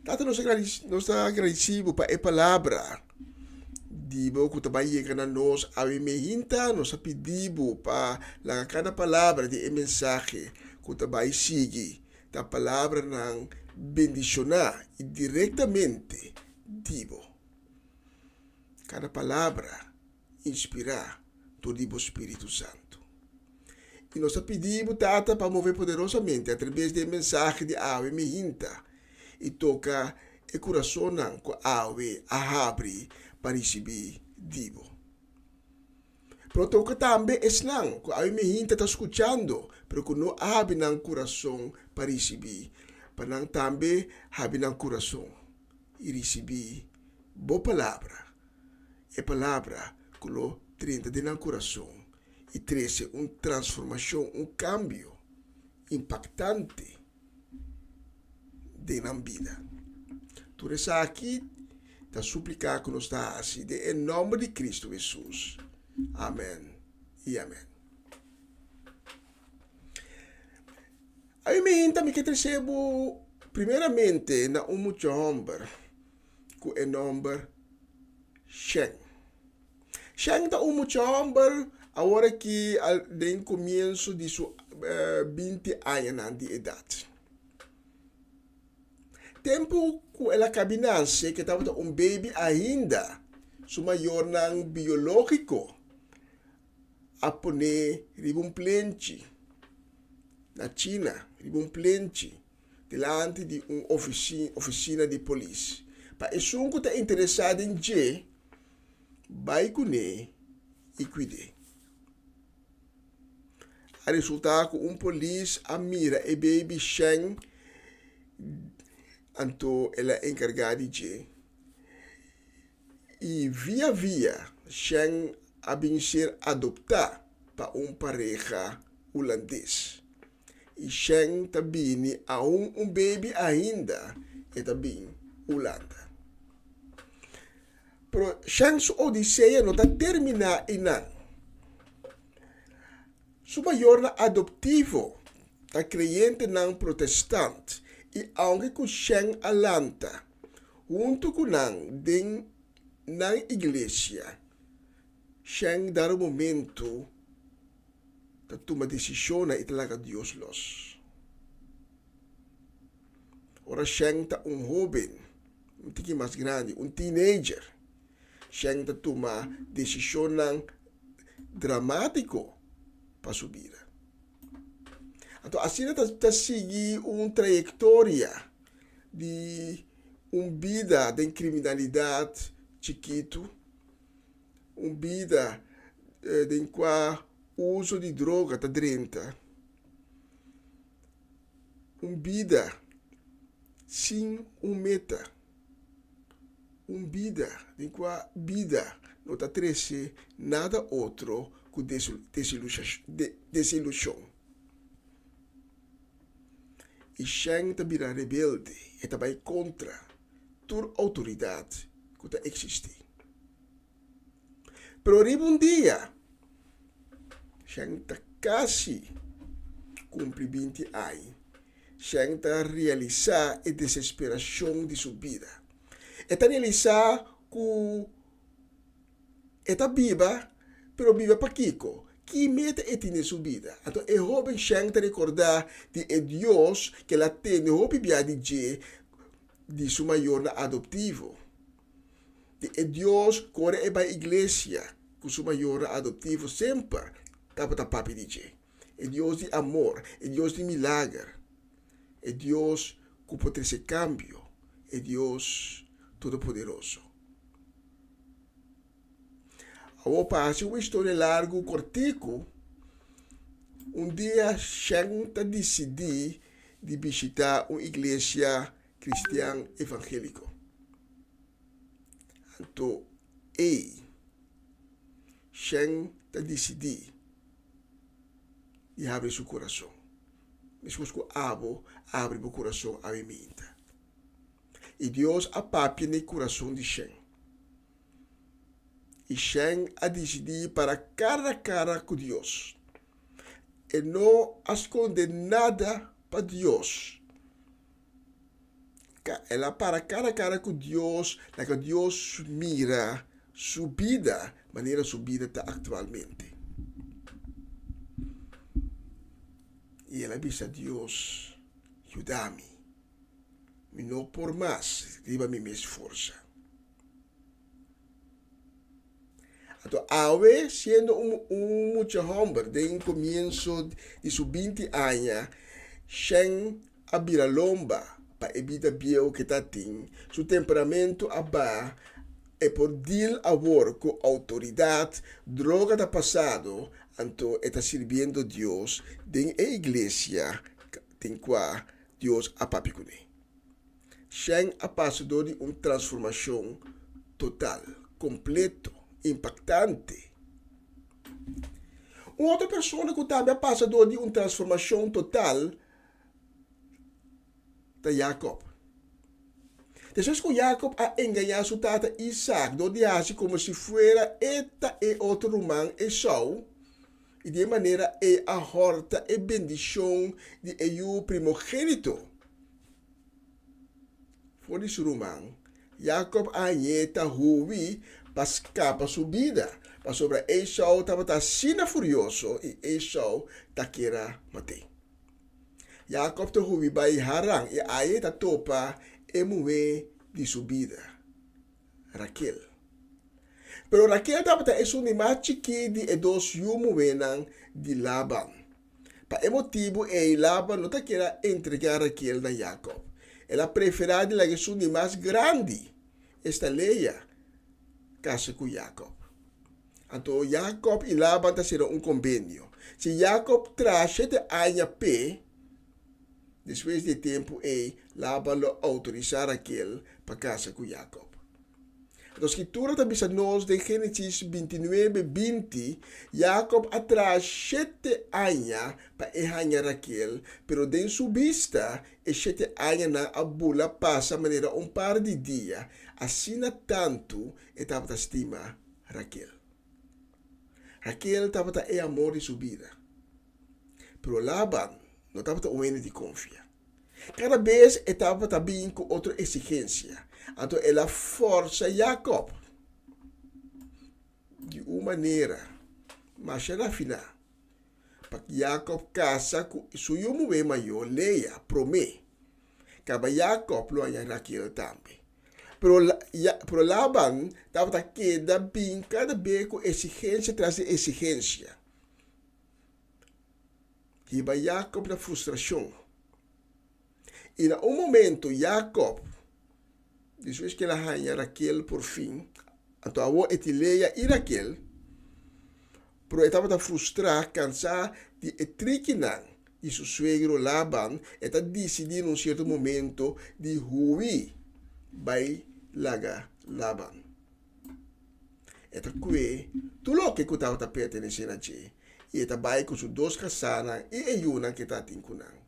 Tata nos agradecido para a palavra de boco também chega na nós a mim nos pedido para lá cada palavra de mensagem que também sigue da palavra não bendicionar e diretamente dibo. Cada palavra inspirar todo o Espírito Santo. E nós pedimos, Tata, para mover poderosamente através da mensagem de Ave Mehinta e tocar o coração com a Ave a abre para receber divo. Pero toca também eslang, que a Ave Mehinta está escutando, pero que não abre no coração para receber, para não também abre no coração e receber boa palavra. A palavra lo 30 de no coração e 13 uma transformação, cambio impactante de na vida. Tu resta aqui da suplicar que nos está assim, em nome de Cristo Jesus. Amém e amém. Aí me também que recebo primeiramente na number com o nome Shen. Shen está chamber agora que no começo de sua 20 anos de idade. Tempo que ela caminhava que estava baby ainda, su maior não biológico, a poner ribum plenty na China, ribum plenty delante de uma oficina de polícia. Para isso que está interessado em que vai cune e cuide. A resultar que polícia mira e baby Shen anto ela é encarregada de e via Shen a ser adoptado para pareja holandês. E Shen também a baby ainda e também Holanda. Pero Shen su odisseia não está terminada ainda. Su maior na adoptivo, está crente não protestante, e aunque com Shen alanta, junto com não na igreja, Sheng dar um momento para tomar decisão e largar Deus los. Ora Sheng tá jovem, um tique mais grande, um teenager. Sheng tá tomar decisão dramático para sua vida. Então, assim está seguir uma trajetória de uma vida de criminalidade chiquito, uma vida em qual o uso de droga está dentro, uma vida sem meta, uma vida em qual vida não está trazendo nada outro que desilusão. E Sheng está vira rebelde e está vai contra toda autoridade que está existindo. Pero um dia, Sheng está quase cumprir 20 anos. Sheng está realizar a desesperação de sua vida. Está realizar que está viva, pero viva para Kiko. Que meta é ter sua vida? Então, é jovem Sheng está recordar de Deus que ela tem o bebê de seu maior adotivo. De Deus corre para a igreja com seu maior adotivo sempre estava para papi de é Deus de amor, é Deus de milagre, é Deus que pode ser cambio, é Deus todo-poderoso. Ao passo uma história larga, cortico, um dia Sheng decidiu de visitar uma igreja cristã evangélica. Então, Sheng decidiu de abrir seu coração. Depois que abre o coração a mim. E Deus apapia no coração de Sheng. E Sheng a decidido para cara a cara com Deus. E não esconder nada para Deus. Ela para cara a cara com Deus, na que Deus mira sua vida, maneira sua vida está atualmente. E ela diz a Deus, ajuda-me. Não por mais, riba-me minha força. Então, Awe, sendo muito homem, desde o começo de seus 20 anos, Sheng abira lomba para evitar o que está tendo. Seu temperamento aba é por deal a work com autoridade, droga do passado, então está servindo Deus dentro da igreja, tem qual Deus apapicune. Sheng é passador de uma transformação total, completo, impactante. Uma outra pessoa que também é passador de uma transformação total é Jacob. Depois que Jacob a enganar sua tata Isaac, do diase como se fuera eta e outro irmão Esau, e de maneira é a horta e bendição de eu primogênito. Por isso, irmão, Jacob a nieta Rubi para escapar sua vida. Para sobre Esau estava sina furioso e Esau está querendo matar. Jacob te Rubi vai harang e aí está topa e moe de sua vida. Raquel. Pero Raquel estava um mais chiquito de dois yumoenan de Laban. Para motivo Laban não está querendo entregar Raquel a Jacob. Ela preferia de la mais grande. Esta Leia casa com Jacob. Então Jacob e Laban serão um convênio. Se Jacob traz 7 anos P, depois de tempo Laban lo autorizar Raquel para casa com Jacob. A escritura também nos de Gênesis 29:20, Jacob atrás 7 anos para errar Raquel, pero de sua vista, e 7 anos na abula passa maneira par de dias, assim tanto estava a estima Raquel. Raquel estava a amor de sua vida, pero Laban não estava a de confiar. Cada vez estava também com outra exigência. Então ela força Jacob de uma maneira, mas na final, para Jacob casa com suyo mulher maior, Leia, promete, que Jacob lo haya Raquel também. Pero Laban estava queda bem cada vez com exigência tras exigência. E vai Jacob na frustração. E em momento, Jacob, depois que ela ganha Raquel por fim, então a avó Leia e Raquel, pero ele estava frustrado, cansado de triquinar. E seu suegro Laban está decidindo em um certo momento de ruir vai laga Laban. Eta que tudo o que estava pertencendo a ti. E eta vai com seus dois casanas e uma que está tinkunang.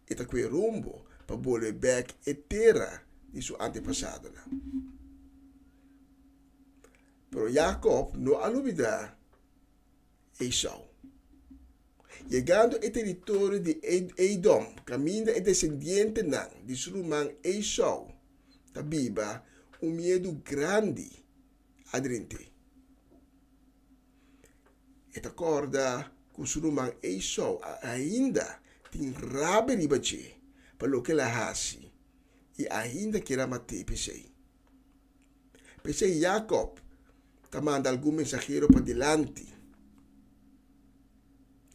Eta que rumbo para volver back e terra de seu antepassado. Pero Jacob não alubida Esau. Chegando ao território de Edom, caminho é descendente de seu irmão Esau, tabiba medo grande adrente. E acorda que seu irmão Esau ainda tem rabo ribache para o que ela faz e ainda quer matar Pesei. Pesei Jacob manda algum mensageiro para delante.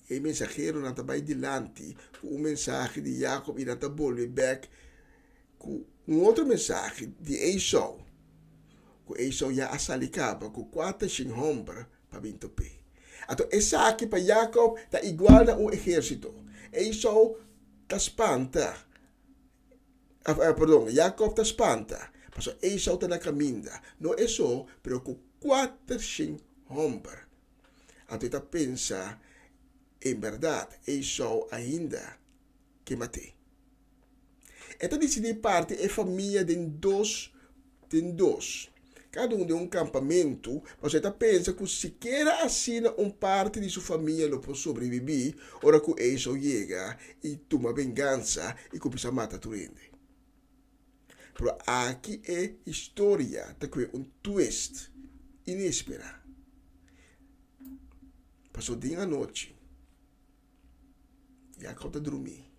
E o mensageiro não está bem delante com um mensagem de Jacob e não está voltando back com outro mensagem de Esau. Que Esau já assalicava com 400 homens para vir tope. Então, essa aqui para Jacob está igual a exército. Esau está espanta. Jacob está espanta. Mas Esau está na caminha. Não é só, mas com 400 homens. Então, está pensa, em verdade, Esau ainda que matei. Então, decidi parte é família de dois. Cada um de um campamento, você pensa que se quer assina parte de sua família não pode sobreviver, ora que Esau chega e toma vingança e começa a matar tudo. Mas aqui é história, tá com um twist inesperado. Passou dia a noite. Jacob está dormindo.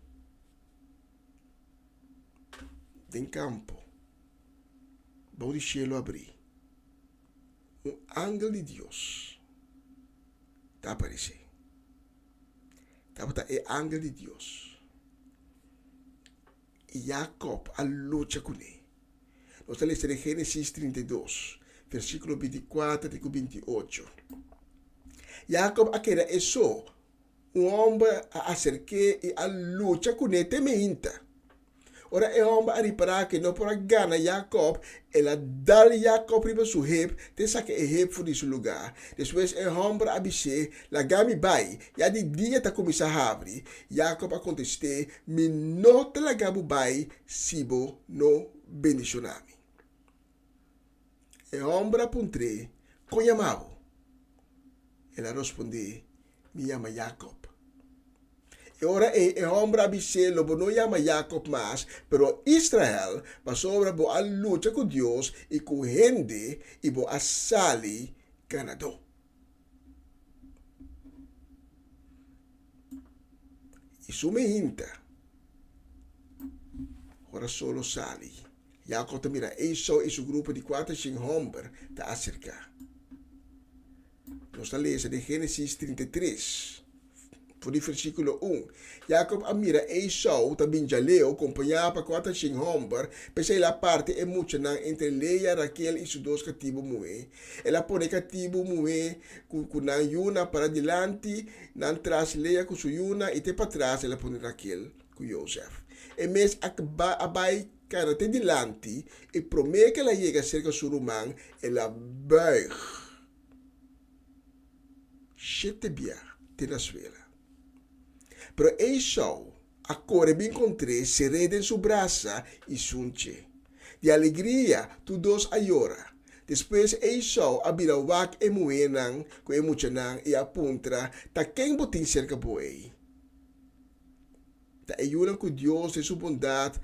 Em campo, o de cielo abrir. Ángel de Deus está aparecendo. É ángel de Deus. E Jacob a luta com ele. Nós estamos lendo Gênesis 32, versículo 24 e 28. Jacob aquele é só homem a acercar e a luta com ele temente. Ora, é homem a reparar que não pode ganhar Jacob, ela dá Jacob para seu rep, te saca o rep fora de seu lugar. Depois, é homem a dizer, la gami bai, e a de dia está começando a abrir. Jacob a contestar, me nota la gabu bai, sibo no bendicionami. É homem a puntre, conhamavo. Ela responde, me chama Jacob. Ora é homem a dizer, lobo não chama Jacob mais, pero Israel passou a luta com Deus e com gente e a sali Canadá. E sua hinta, ora solo sali. Jacob te mira, Esau e seu grupo de 400 homens está acercar. Nós estamos lendo de Gênesis 33. Por versículo 1. Jacob mira Esau também já leu, acompanhava 400 homens, pensei a parte é muito entre Leia, Raquel e seus dois cativos mulheres. Ela põe cativo mulher com Yuna para diante, não traz Leia com sua Yuna e te para trás ela põe Raquel com Joseph. E mesmo abai cara até diante e promete que ela chega cerca do seu irmão, ela vai. Chetebia, te na suela. Pero Esau, a corre bem encontrei, se rede em sua braça e sunche. De alegria, tu dos ayora. Depois Esau abira o wak e muenang, com emuchanang e apuntra, ta quem botin cerca boi. Ta ayunan com Deus de sua bondade,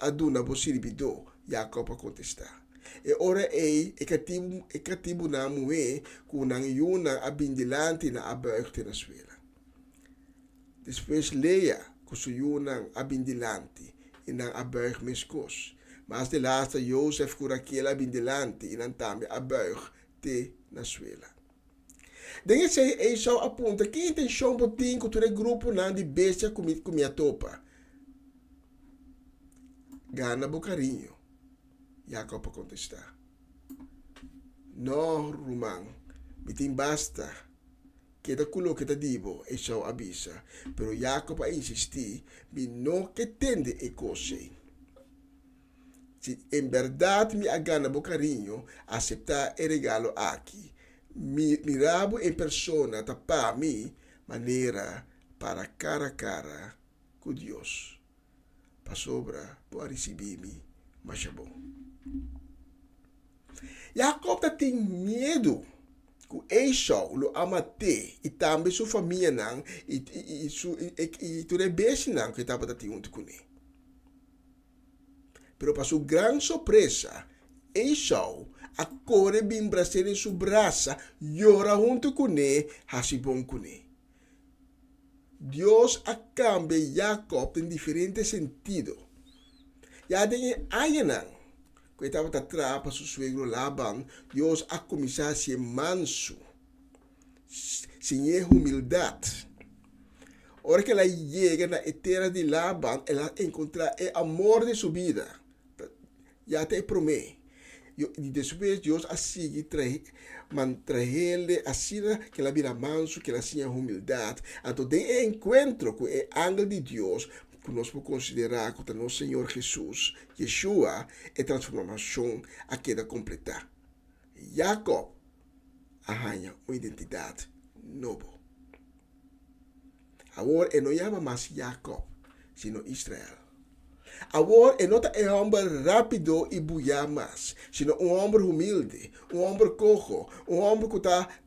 aduna bo sirbido, Jacob a contestar. E ora e katibu na mue kunang yuna abindilanti na abuigte na swela. Depois leia kusuyunang abindilanti inang abuig miskos. Mas de laatste Jozef kurakela abindilanti inang tami abuig te na swela. Dengue sei Esau apunta que intenção botin com todo grupo não de bestia comia topa. Gana bocarinho. Jacob a contestar. No, Rumang, mitin basta. Que da culo que da dibo, Esau avisa. Pero Jacob a insistir, mi no que tende e cose. Se em verdade me agana bocarinho, aceitar e regalo aqui. Mirabo em persona tapa mi maneira para cara a cara com Deus. Para sobra, para receber-me, mas é bom. Jacob tem medo que Esau lo amate e também sua família não e tudo é bem não que estava tendo junto com ele. Pero para sua grande surpresa, Esau acorre bem braço em sua braça, llora junto com ele, assim bom com ele. Deus a cambia Jacob em diferentes sentidos. Já tem ayenan, que estava atrás para seu suegro Laban, Deus a começar a ser manso, sem humildade. Ora que ela chega na terra de Laban, ela encontra o amor de sua vida. Já te promete. E depois Deus a seguir manter-lhe assim que ela vira manso, que ela tenha humildade. Então, de encontro com o ángel de Deus, que nós podemos considerar que o nosso Senhor Jesus, Yeshua, é transformação a queda completa. Jacob arranha uma identidade nova. Agora, ele não chama mais Jacob, sino Israel. Agora, ele não é um homem rápido e buia mais, sino um homem humilde, um homem cojo, um homem que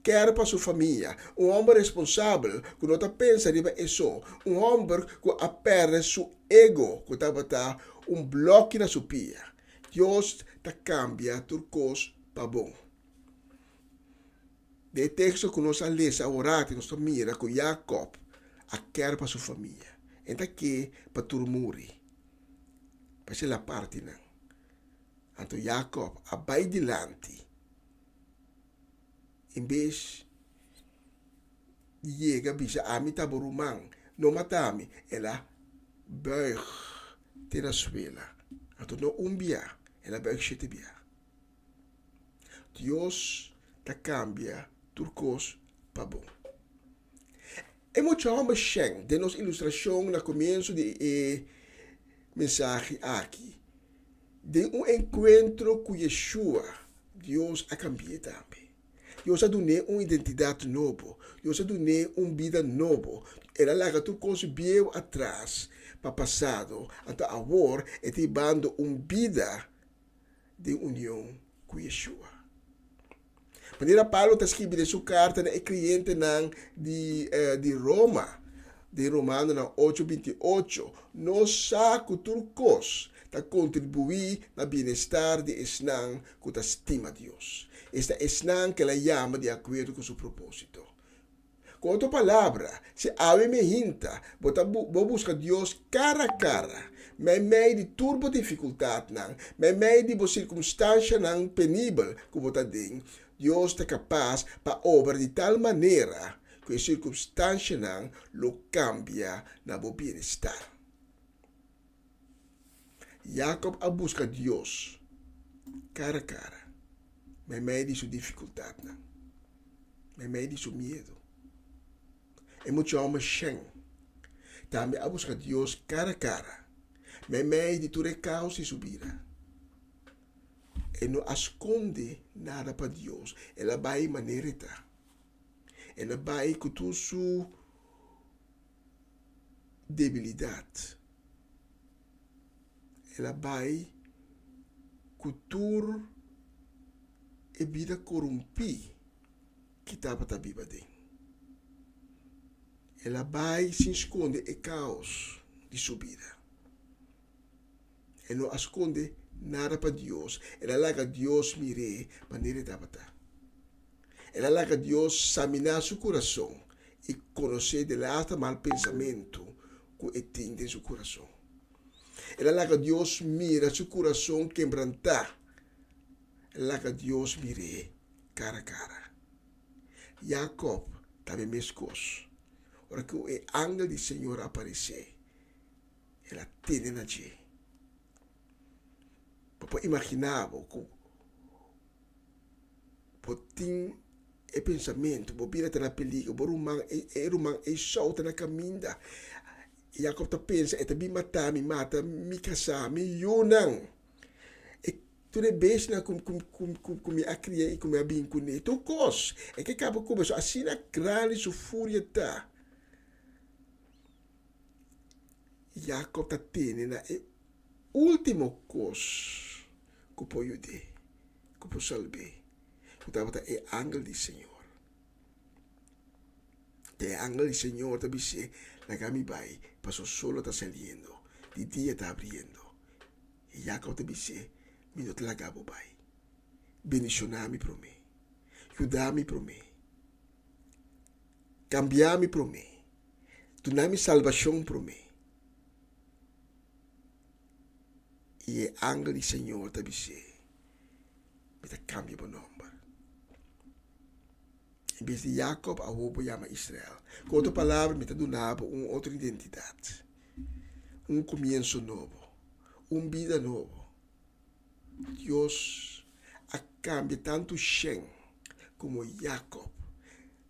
quer para sua família, um homem responsável, que não pensa em isso, um homem que perde seu ego, que está bloco na sua pia. Deus cambia turcos para bom. De texto que nós lemos agora, nós mira que Jacob quer para sua família, então que para turmuri. Mas é a parte não. Então Jacob vai dilante. Em vez de chega a mim taborumang, não matami, ela buig ter a suela. Então não umbia, ela buig chetebia. Deus cambia turcos para bom. É muito homem Shen, de nossa ilustração no começo de mensagem aqui. De encontro com Yeshua, Deus a cambiado também. Deus a dado uma identidade nova. Deus a dado uma vida nova. Ela larga tudo coisa bem atrás, para passado. Então agora, está dando uma vida de união com Yeshua. Maneira Paulo está escrevendo sua carta na cliente de Roma. De Romano 8:28, nós saco turcos para contribuir na bem-estar de Esnan que estima Deus. Esta Esnan que ela chama de acordo com seu propósito. Com outra palavra, se alguém me hinta, vou buscar Deus cara a cara, mas meio de turbo dificuldade, mas meio de circunstância penível que vou estar dentro, Deus está capaz para obrar de tal maneira que a circunstância lo cambia na bom bem-estar. Jacob a busca Deus cara a cara, mas meio de sua dificuldade, mas meio de seu medo. É muito homem Shen, também a busca Deus cara a cara, mas meio de toda causa e subida. Ele não esconde nada para Deus, ela vai maneira ela vai com toda sua debilidade. Ela vai com toda a vida corrompida que estava na Bíblia dele. Ela vai se esconder em caos de sua vida. Ela não esconde nada para Dios. Ela laga Dios mire maneira tabata. Ela laga Dios examinar seu coração e conhecer de lá hasta mal pensamento que tem em seu coração. Ela laga Dios mira seu coração quebrantar. Ela laga Dios mire cara a cara. Jacob também mescos. Ora que o ángel do Senhor aparecer, ela tem na gente. Papai imaginava que tem e pensamento, bo bira na película, bo rumang e solta na caminda. Jacob ta pensa, eta bi mata, mi casa, mi yunang. E tu ne bes na kum mi akria e kum abin kune. Tu kos, e que cabo como so asina grande su furia ta. Jacob ta tene na e último cos que pode ayudar, que pode salvar. Kutapata é ángel do Senhor. É ángel do Senhor também se na cami vai, passou solo está saliendo, de dia está abrindo. E Jacob também se me não te lagabo vai. Bendicionar-me para mim, ajudar-me para mim, cambiar-me para mim, dar-me salvação para mim. E é ángel do Senhor também se me te cambia o nome. Em vez de Jacob, a roupa chama Israel. Com outra palavra, me está dando uma outra identidade. Começo novo. Vida novo. Deus cambia tanto Shem como Jacob.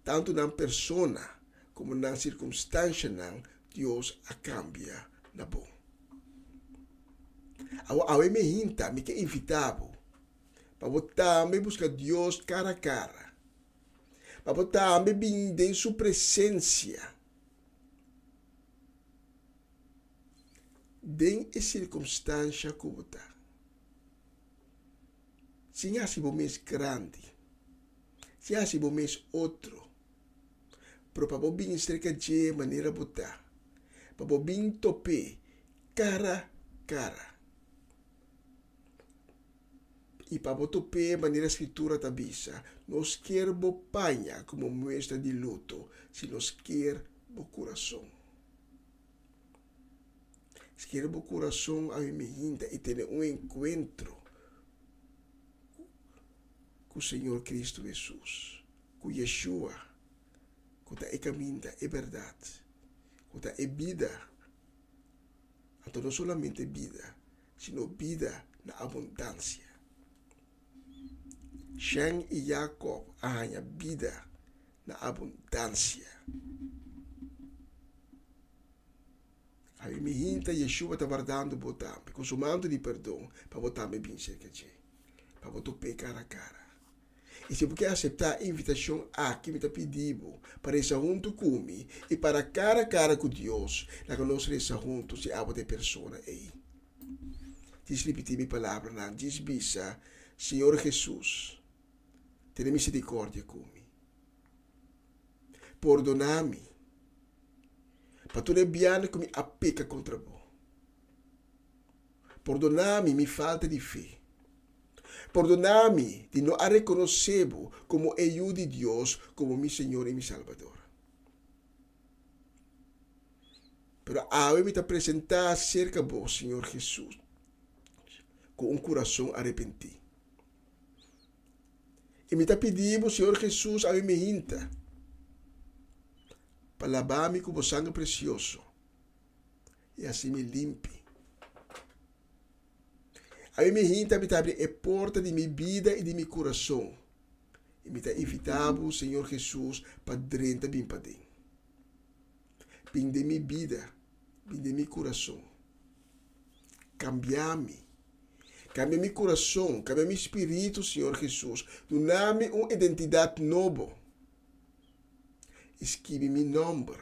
Tanto na persona como na circunstância, Deus cambia na bom. A me hinta, me que invitava. Para botar, me buscar Deus cara a cara. Para botar me bem em sua presença. Den a circunstância que botar. Se há sido mais grande, se há sido mais outro, para bem cerca de maneira botar, para bem tope cara a cara. E para botar maneira escritura tabisa, nós quer bopanha como muestra de luto, se nós quer bo coração. Se quer bo coração a me hinta e ter encontro com o Senhor Cristo Jesus, com Yeshua, com a caminho, é verdade, com a vida, então não somente vida, sino vida na abundância. Shem e Jacob a vida na abundância. A me hinta Yeshua está guardando botar, com seu manto de perdão, para botar me bem cerca de, para botar pé cara a cara. E se você aceitar a invitação aqui me está pedindo para estar junto comigo e para cara a cara com Deus, na que nós estar juntos e aba de pessoa aí. Diz repetir minha palavra na diz bisa, Senhor Jesus. Tenha misericórdia comigo. Perdona-me. Para tudo bem que me apeca contra vós. Perdona-me minha falta de fé. Perdona-me de não reconhecer como eu de Deus, como meu Senhor e meu Salvador. Pero agora me está apresentar cerca de vós, Senhor Jesus, com coração arrependido. E me está pedindo, Senhor Jesus, a me hinta, para lavar-me com o sangue precioso, e assim me limpe. A me hinta, me está abrindo a porta de minha vida e de meu coração, e me está invitando, Senhor Jesus, para dentro bem para dentro. Bem de minha vida, bem de meu coração. Cambiar-me. Cambia meu coração, cambia meu espírito, Senhor Jesus. Dá-me uma identidade nova. Escreve meu nome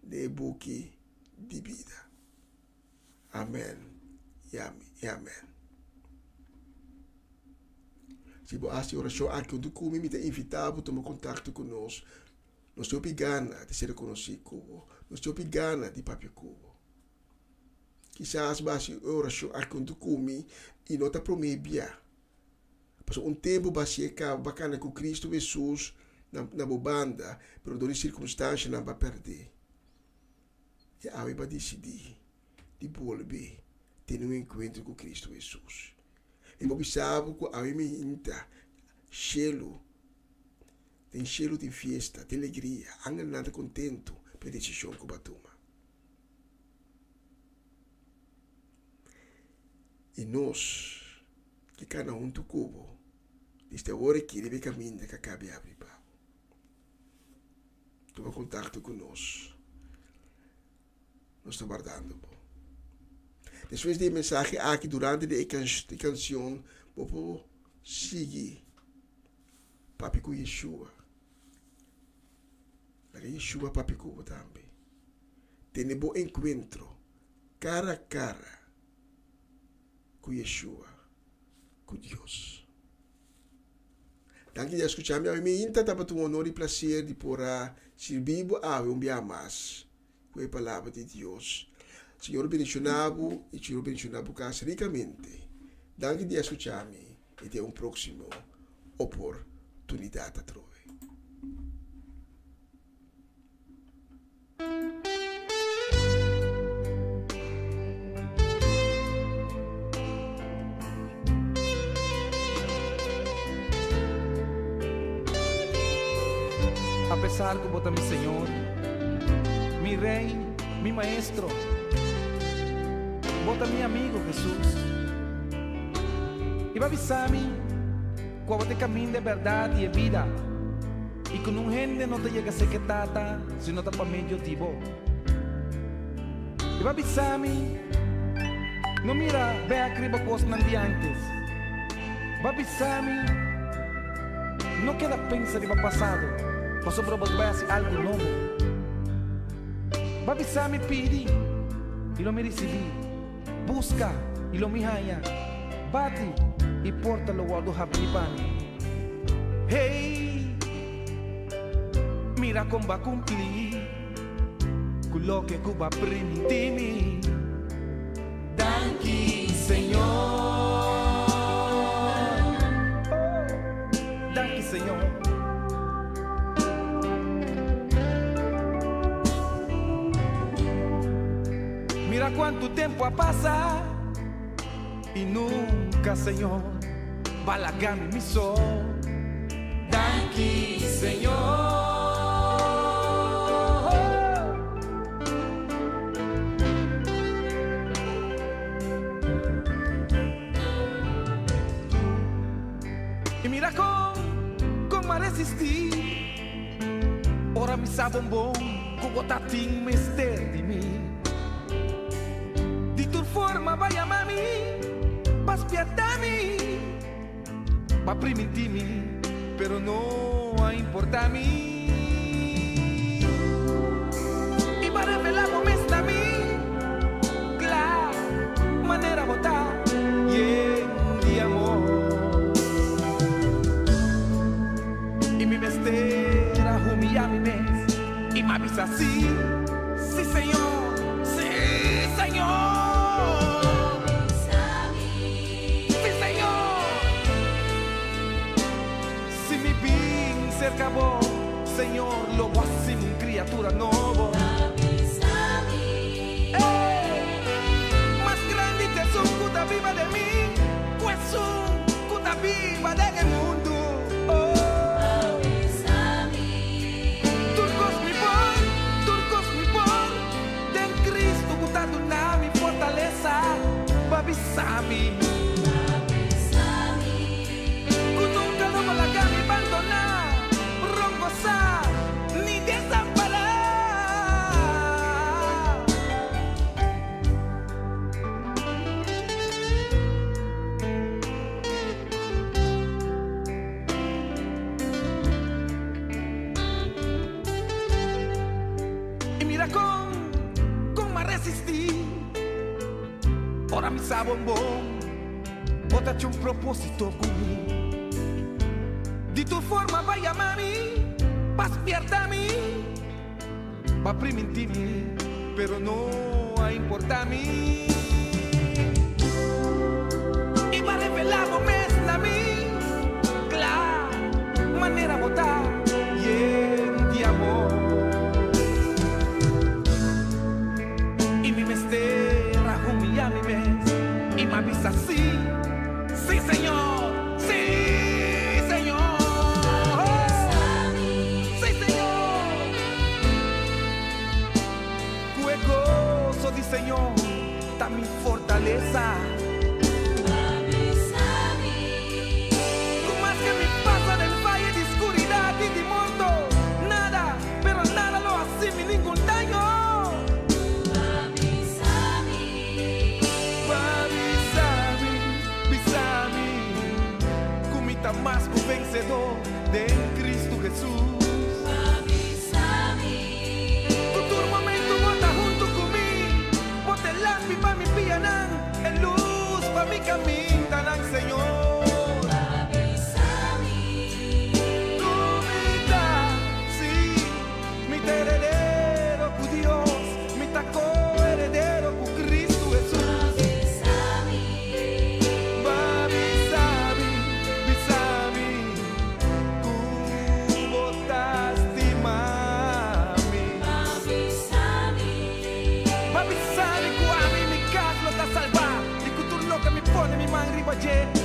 de book de vida. Amém. E amém. Se você oração aqui, eu estou me invitado a tomar contato conosco. Nós estamos pegando de ser conhecido como. Nós estamos pegando de papel como. quizás basi oração a quando comi e nota promebia. Passou tempo basi ka bacana com Cristo Jesus na banda, pero dori circunstância não vai perder. E aí vai decidir de volver ter encontro com Cristo Jesus. E vou sabe que aí me inta cheiro, tem cheiro de festa, de alegria, ainda nada contento pela decisão que vai tomar. E nós, que cada do cubo, desde a hora que ele caminha, que acabe abrir pau. Toma contato conosco. Nós estamos guardando. Depois da mensagem aqui durante a canção, vou seguir papi com Yeshua. Yeshua papi com também. Tem um encontro cara a cara com Yeshua, com Deus. Danke de escuchar-me. A mim ainda estava um honor e prazer de poder servir a um dia mais com a palavra de Deus. Senhor bendicionado e Senhor bendicionado casa ricamente. Danke de escuchar-me e até um próximo oportunidade a trove. A pesar que bota mi Señor, mi Rey, mi Maestro, bota mi amigo Jesús. Y va a avisarme cuando te camino de verdad y de vida. Y con un gente no te llega a ser que tata, sino está para medio tibo. Y va a avisarme, no mira, ve a criba cosas de antes. Va a avisarme, no queda pensar en el pasado. Pasó por vai hacer algo novo. Va a avisar me pedi y lo me recibí. Busca y lo me haya. Bate y porta lo guardo japilipani. Hey, mira cómo va a cumplir con lo que Cuba permitimi. Danke, Señor. Danke, Señor. Mira cuánto tiempo ha pasado y nunca, Señor, va la gana mi sol. Danke, Señor. Y mira cómo resistir. Ora mi sabombón, como tatín mister de mí. De tu forma vaya mami, vas piatami, va primitimi, pero no importa a mí. Y va revelar cómo está a mí, claro, manera botar y de amor. Y mi bestera humilla mi mes, y me avisa así, sí señor, sí señor. Acabó, Señor, lo voy a hacer una criatura nueva. Más grande es un cuta viva de mí, pues un cuta viva del mundo. Turcos mi bon, del Cristo cuta duna mi fortaleza, babisami. Nunca no me la gana y abandonar. Ni desamparar. Y mira cómo me resistí. Ahora mi sabombón, otra hecho un propósito conmigo. De tu forma vaya mami, vas pierda a mí, va a primitimi, pero no importa a mí. o vencedor de Cristo Jesús. Todo momento bota junto conmigo, bota el lápiz pa' mi pianán, el luz pa' mi camino, tanán, Señor. Tú me das, sí, mi heredero con Dios, mi taco heredero con Cristo Jesús.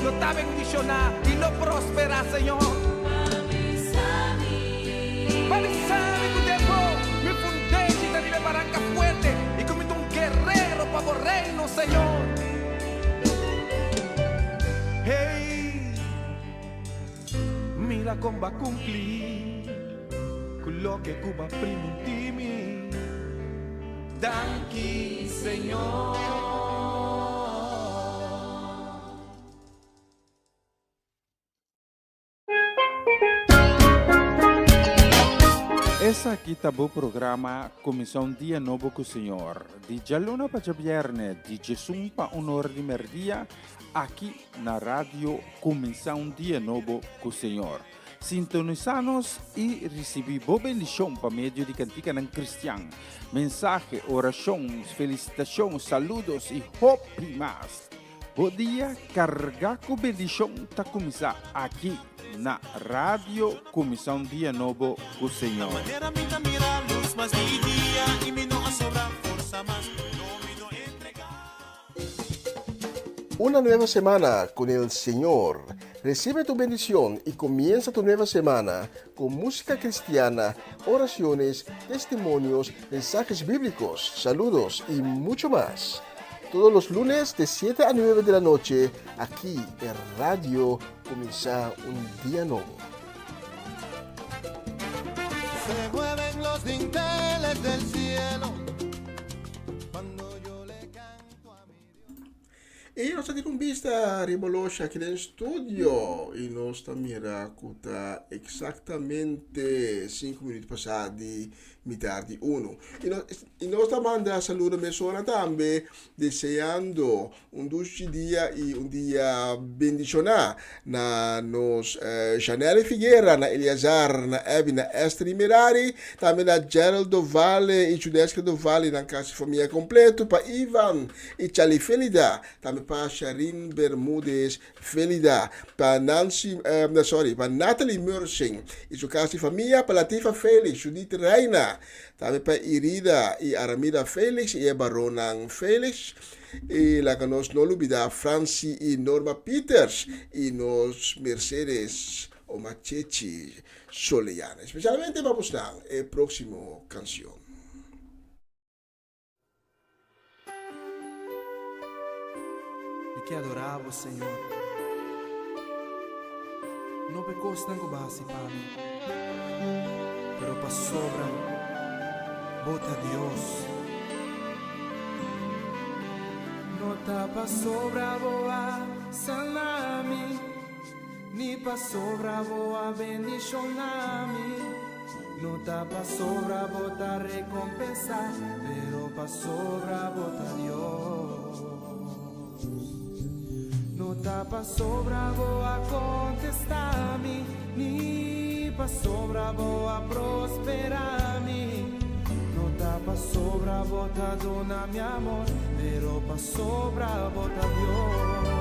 Lo está bendicionar y lo prospera, Señor. Papi sabe que devo me fundé y te vive barranca fuerte y comito un guerrero para el reino, Señor. Hey, mira cómo va a cumplir con lo que Cuba primo Danki, Señor. Essa aqui tá o programa Comissão Dia Novo com o Senhor. De Jalona para Viernes, de Jesus para Honor de Merdia, aqui na rádio Comissão Dia Novo com o Senhor. Sintonizanos e recebi boa bendição para meio de cantica não cristã. Mensagem, orações, felicitações, saludos e hope mais. Bom dia, carregar com bendição tá começar aqui na rádio Comissão Dia Novo com o Senhor. Una nueva semana con el Señor. Recibe tu bendición y comienza tu nueva semana con música cristiana, oraciones, testimonios, mensajes bíblicos, saludos y mucho más. Todos los lunes de 7 a 9 de la noche, aquí en Radio Comienza un Día Nuevo. Se mueven los dinteles del cielo cuando yo le canto a mi Dios. E nós temos um vista rimolosha aqui no estúdio e nós estamos a exatamente 5 minutos passados de metade 1. E nós também saludo a pessoa também, desejando dulce dia e dia bendicionado na nos Janelle Figueira, na Eliazar, na Evi, na Esther Mirari, também na Gerald do Vale e Judesca do Vale, na casa família completo, para Ivan e Charlie Felida, também para Sharin Bermudez Felida, para Nancy, para Natalie Mursing e sua casa família, para Latifa Felix, Judith Reina, também para Irida e Aramida Felix e Baronan Felix, e lá que nós não olvidamos Franci e Norma Peters e nós Mercedes Omachechi Soleyana. Especialmente vamos a la próxima canción. E que adorava o Senhor. Não pecou tanto base para mim, pero para sobra, bota a Deus. Não tá para sobra boa salami, ni para sobra boa bendicionami. Não tá para sobra bota recompensa, pero para sobra bota Deus. Não tá para sobra boa contestar-me, ni para sobra boa prosperar-me. Não tá para sobra bota dona mi amor, pero para sobra bota Deus.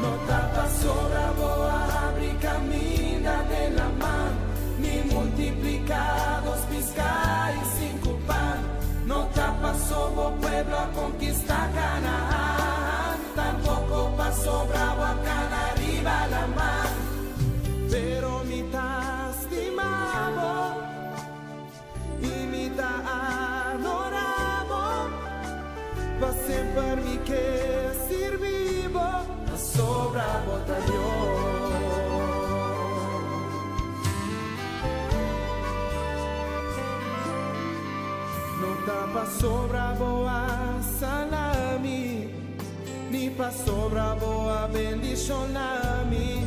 Não tá para sobra boa abrir camina de la mano, ni multiplicados pescados y 5 pan. No te pasó pueblo a conquistar Canaán, tampoco pasó bravo a Cana arriba la mar. Pero mi ta estimado y mi ta adorado, va siempre mi que sirvivo, a sobra bota Dios. Tapa sobra boa salami, passou bravo a bendición a mí.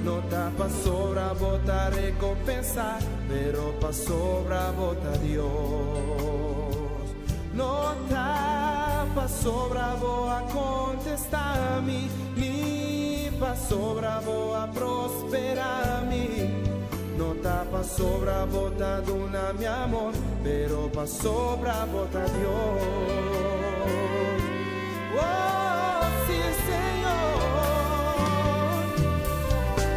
No está passou bravo a recompensar, pero passou bravo a Dios. No está passou bravo a contestar a mí, ni passou bravo a prosperar a mí. No está passou bravo a dar mi amor, pero passou bravo a Dios. Oh, sí, Señor.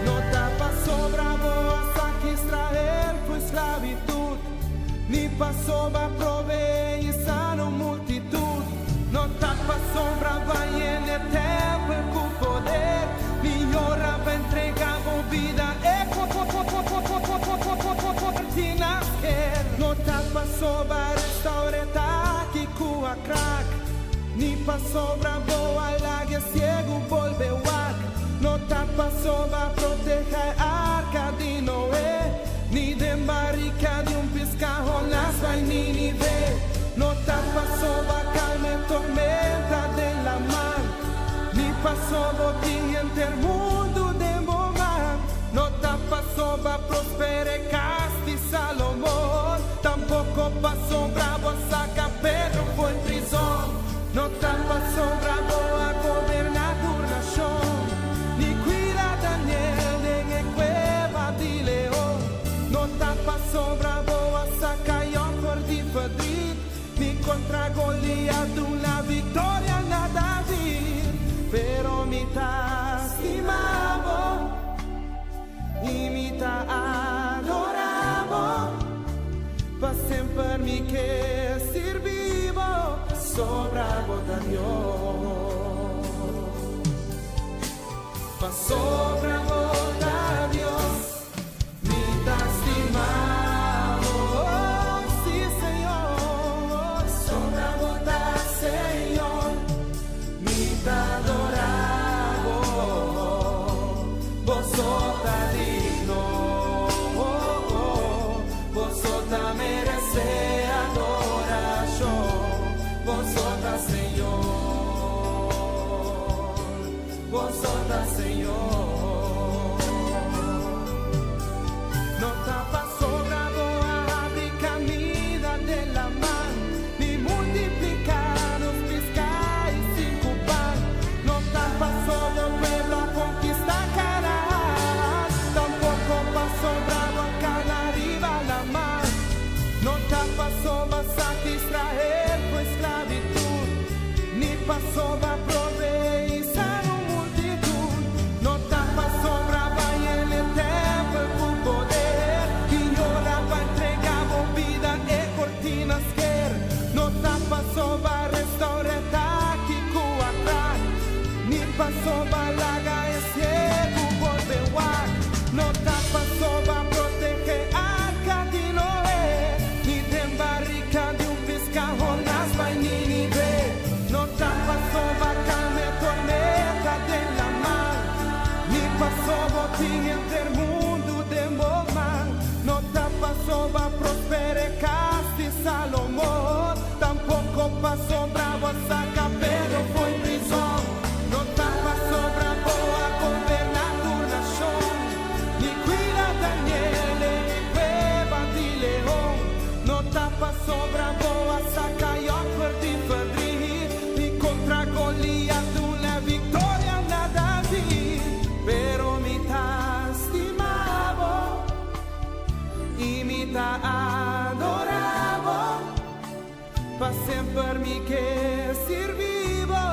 No está passou bravo a sacar Israel por esclavitud, ni passou a proveer e sanar multitud. No está passou bravo a el templo con poder, ni ora va entregar vida. No está passou a restaurar aqui com a crack, ni passou bravo a lague ciego volve wak. No está passou a proteger a arca de Noé, ni de barrica de pescado las va ni nivel. No está passou a calmar tormenta de la mar, ni passou botín entre el mundo de momar. No está passou a prosperar Casti Salomón, tampoco passou bravo a sacar Pedro foi en prisión. No está passou bravo a gobernar tu nación, ni cuida Daniel en el cueva de león. No está passou bravo a sacar Ion por Fadrid, ni contra Goliat una victoria na David. Pero mi ta estimavo y mi ta adoravo, pa sempre mi che servivo, sobravo da Dios, pa sobravo da Dios, mi ta estimavo, oh, sí, Señor, sobravo da Señor, mi ta adoravo, vos sos digno, vos sos merece adoración, vos sos Señor, vos sos Señor. No está passou bravo a abrir camino de la mar, ni multiplicar los pescados sin pan. No está passou del pueblo a conquistar Canaán, tampoco passou bravo a calar arriba la mar. No está passou a sacar Israel por esclavitud, ni passou a proveer y sanar multitud. No está passou bravo en el templo con poder, y ahora va a entregar vida e cortinas quer. No está passou a restaurar aqui com a crack, ni passou a laga e ciego volve wak. No está passou a proteger arca de Noé, ni de barrica de pescado nas vai ni nivel. No está passou a calmar tormenta de la mar, ni passou botín entre el mundo de momar. No está passou a prosperar Casti Salomón, tampoco passou bravo a sacar Pedro foi en prisión. No está passou bravo a gobernar tu nación, ni cuida Daniel en el cueva de león. No está passou bravo a sacar Ion por Fadrid, ni contra Goliat una victoria na David. Pero mi ta estimavo y mi ta adoravo, pa sempre mi che servivo,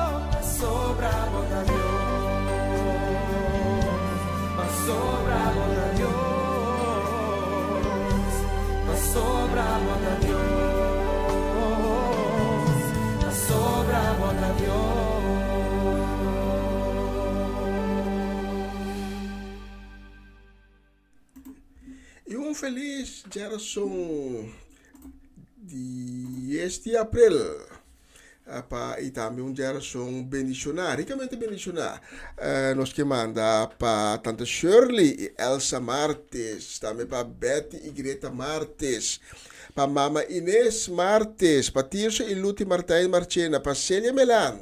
sobravo da Dios, ma sobravo da Dios, ma sobravo da Dios, ma sobravo da Dios. E feliz geração de este abril. E também geração bendicionar, ricamente bendicionar. Nós que manda para tanta Shirley e Elsa Martes, também para Betty e Greta Martes, para Mama Inês Martes, para Tirso e Luti Martijn Marchena, para Célia Melan,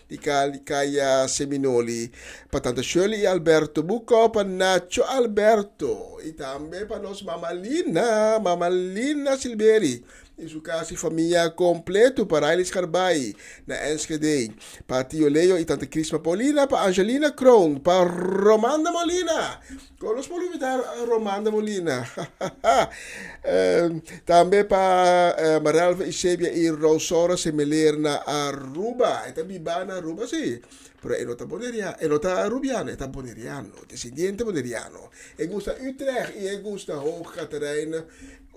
di Kaya Seminoli, pa Tante Shirley e Alberto Buco, pa Nacho Alberto, e tambe pa nos Mama Lina Silberi, in su casa famiglia completo para Ailis Carbay na Enschede, pa Tio Leo e Tante Crisma Paulina, pa Angelina Kroon, pa Romanda Molina. Conos mo lumitar Romanda Molina. Tambe pa Maralva Isebia e Rosora Semeler na Aruba, e tabibana Aruba sì. Pero enota Boneriano, enota Rubiano, eta Boneriano, descendiente Boneriano. E gusta Utrecht e gusta Hoogkaterijnen.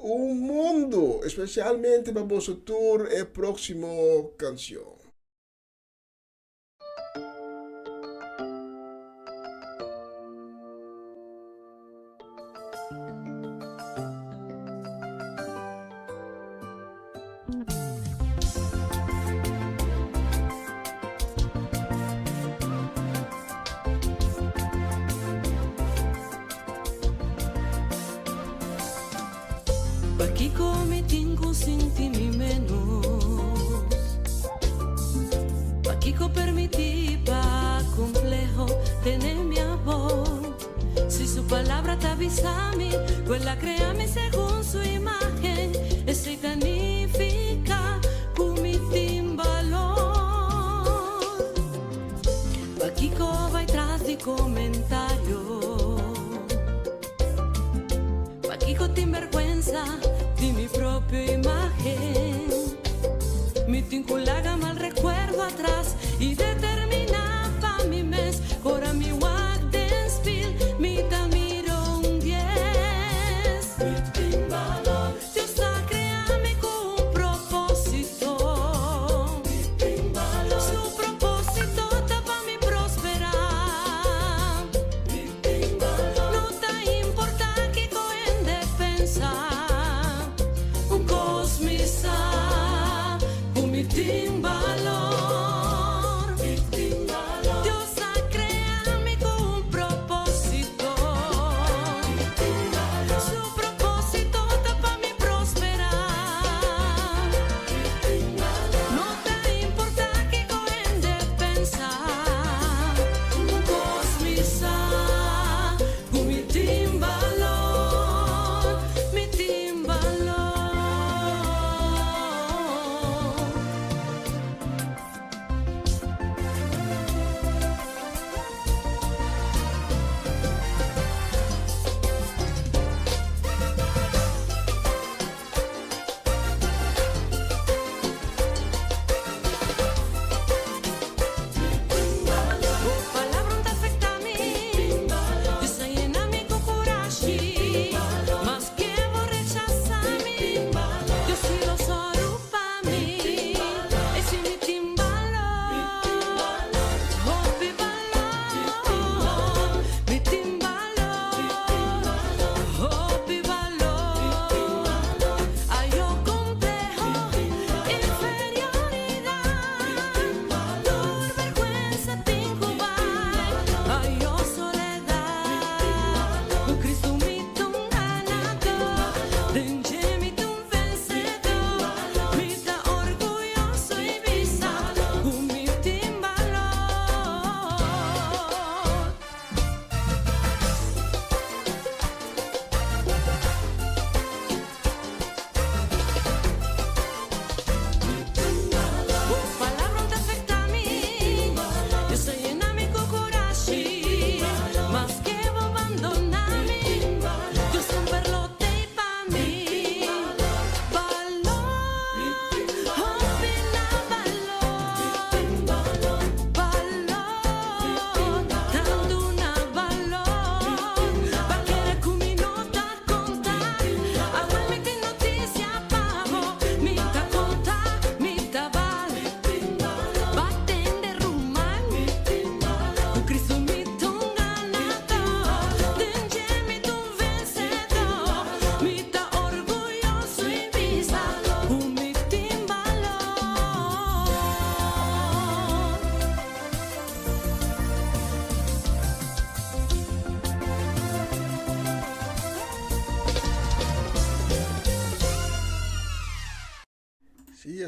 Un mundo, especialmente para vosso tour e próximo canción. Aquí cometí consentimi menos. Aquí permití pa complejo tener mi amor. Si su palabra te avisa a mí, pues la créame según su imagen. Es significa comité valor. Aquí va tras de comentarios. Aquí sin vergüenza de mi propia imagen. Mi tinculaga mal recuerdo atrás y determinaba mi mes. Ahora mi walk dance feel, mi tamiro un 10. Mi timbalo, Dios ha creado con un propósito. Mi timbalo, su propósito está para mi prosperar. Mi timbalo, no te importa que coen defensa. Un cosmisa, con mi timbalor. Dios ha creado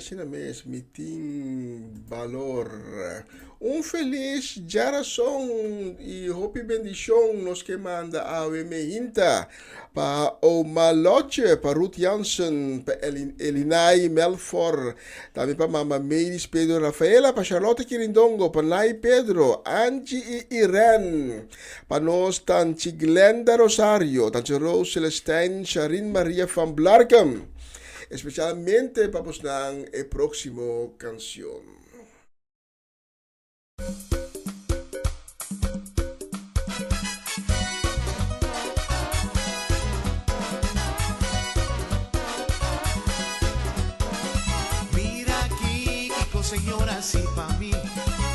assim mesmo, me tem valor. Feliz geração e hope bendição nos que manda a Mehinta, para o Maloche, para Ruth Jansen, para Elinai Melfor, também para Mama Meires Pedro Rafaela, para Charlotte Quirindongo, para Nai Pedro, Angie e Irene, para nós, Tanti Glenda Rosario, Tanti Rose Celestine, Sharin Maria van Blarcam, especialmente para vos nang e próximo canción. Mira aquí, qué Señor, así para mí.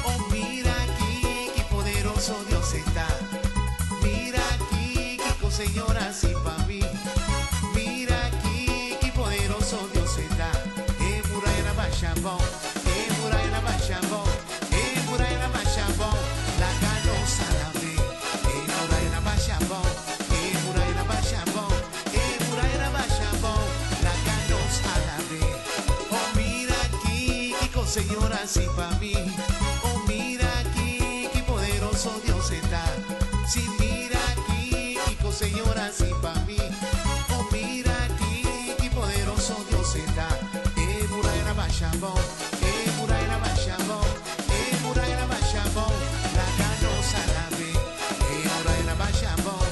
Oh, mira aquí, qué poderoso Dios está. Mira aquí, qué Señor, así para mí. Mira aquí, qué poderoso Dios está. Murayana Bachabón, Murayana Bachabón. La canosa la ve, Murayana Bachabón, Murayana Bachabón, Murayana Bachabón, la canosa la ve. Oh, mira aquí, qué Señor, así para mí. Oh, mira aquí, qué poderoso Dios está. Sí, mira aquí, qué Señor, así para mí. Oh, mira aquí, qué poderoso Dios está. Murayana Bachabón, Murayana Bachabón. La canosa la ve, Murayana Bachabón,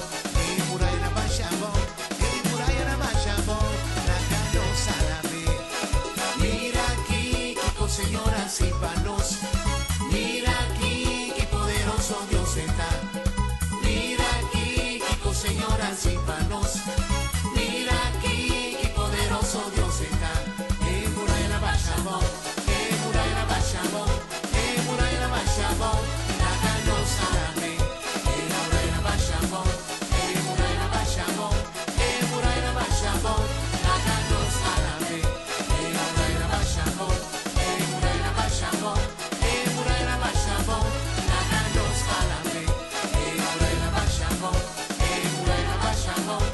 Murayana Bachabón, Murayana Bachabón, la canosa la ve. Mira aquí, qué Señor, así para nos. Mira aquí, qué poderoso Dios está. Mira aquí, qué Señor, así para nos. Mira aquí, qué poderoso Dios está. Murayana Bachabón, Murayana Bachabón. La canosa la ve, Murayana Bachabón, Murayana Bachabón, Murayana Bachabón, la canosa la ve, Murayana Bachabón, Murayana Bachabón, Murayana Bachabón, la canosa la ve, Murayana Bachabón, Murayana Bachabón,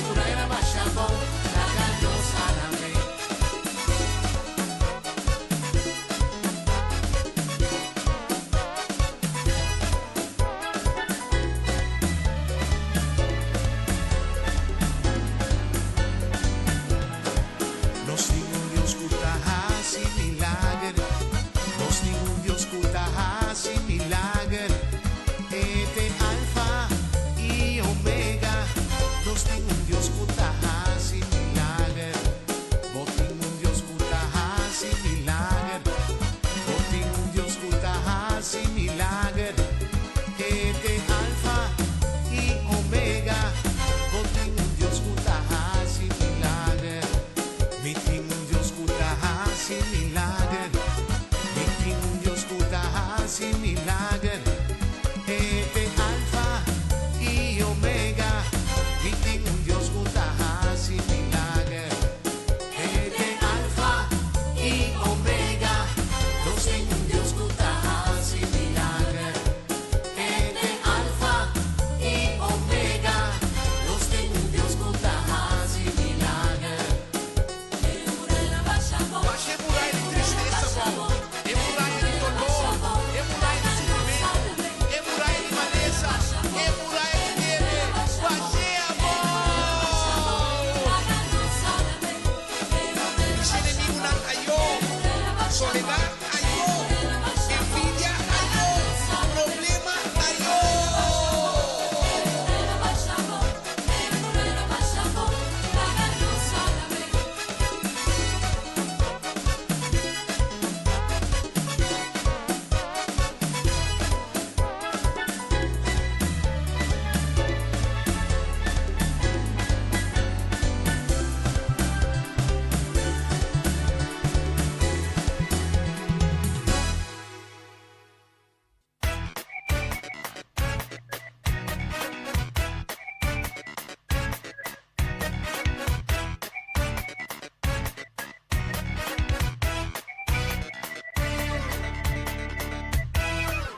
Murayana Bachabón, la canosa la ve.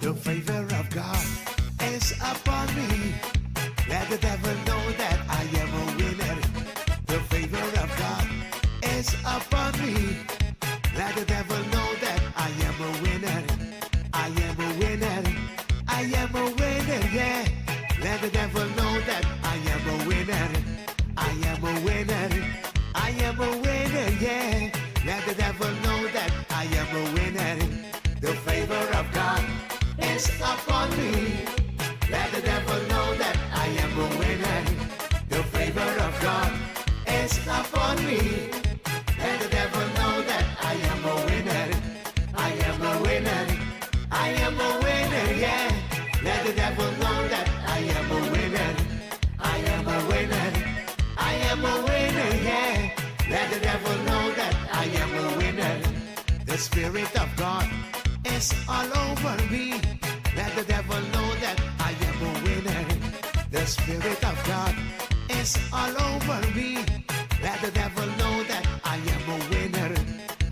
The favor of God is upon me. Let the devil know that I am a winner. The favor of God is upon me. me. Let the devil know that I am a winner. The favor of God is upon me. Let the devil know that I am a winner. I am a winner. I am a winner, yeah. Let the devil know that I am a winner. I am a winner. I am a winner, yeah. Let the devil know that I am a winner. The Spirit of God is all over me. Let the devil know that I am a winner. The Spirit of God is all over me. Let the devil know that I am a winner.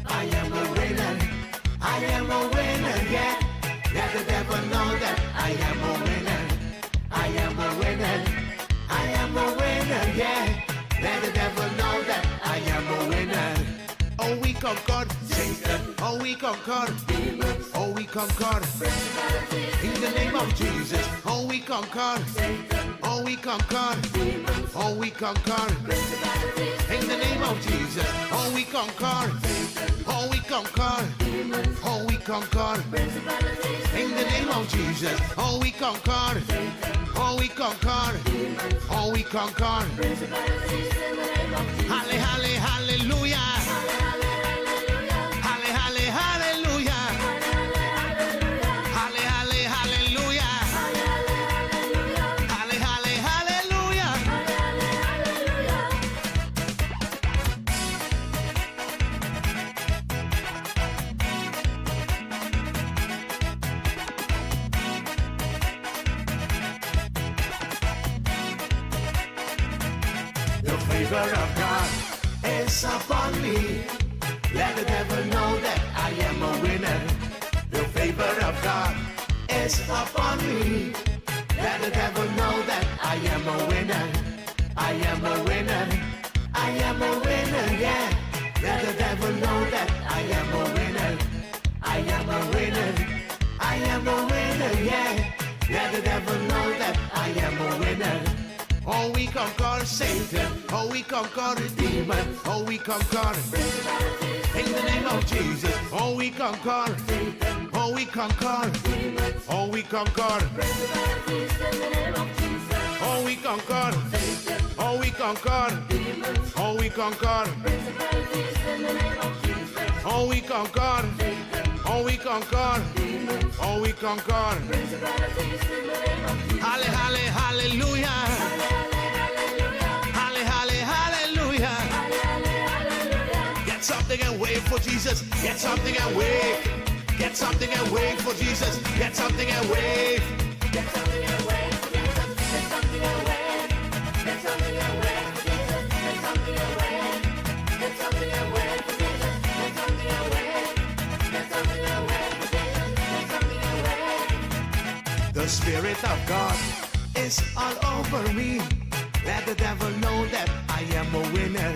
I am a winner. I am a winner, yeah. Let the devil know that I am a winner. I am a winner. I am a winner, yeah. Let the devil know that I am a winner. Oh, we conquered Satan. Oh, we conquered demons. Oh, we conquered in the name of Jesus. Oh, we conquered Satan. Oh, we conquered demons. Oh, we conquered in the name of Jesus. Oh, we conquered Satan. Oh, we conquered demons. Oh, we conquered in the name of Jesus. Oh, we conquered Satan. Oh, we conquered demons. Oh, we conquered Halle, halle, hallelujah. Halle, halle, hallelujah. Halle, halle, hallelujah. Halle, halle, hallelujah. The favor of God is upon me. Let the devil know that I am a winner. The favor of God is upon me. Let the devil know that I am a winner. I am a winner. I am a winner, yeah. Let the devil know that I am a winner. I am a winner. I am a winner, yeah. Let the devil know that I am a winner. Oh, we conquer Satan. Oh, we conquer the demon. Oh, we conquer in the name of Jesus. Oh, we conquer Satan. Oh, we conquer demons. Oh, we conquer oh, we conquer Satan. Oh, we conquer demons. Oh, we conquer oh, we conquer Satan. Oh, we conquer demons. Oh, we conquer halle, halle, hallelujah. Halle, halle, hallelujah. Get something and wait for Jesus. Get something and wait. Get something and wait for Jesus. Get something and wait. Get something and wait for Jesus. Get something and wait. Get something and wait for Jesus. Get something and wait. Get something and wait for Jesus. Get something and wait. Get something and wait for Jesus. Get something and wait. The Spirit of God is all over me. Let the devil know that I am a winner.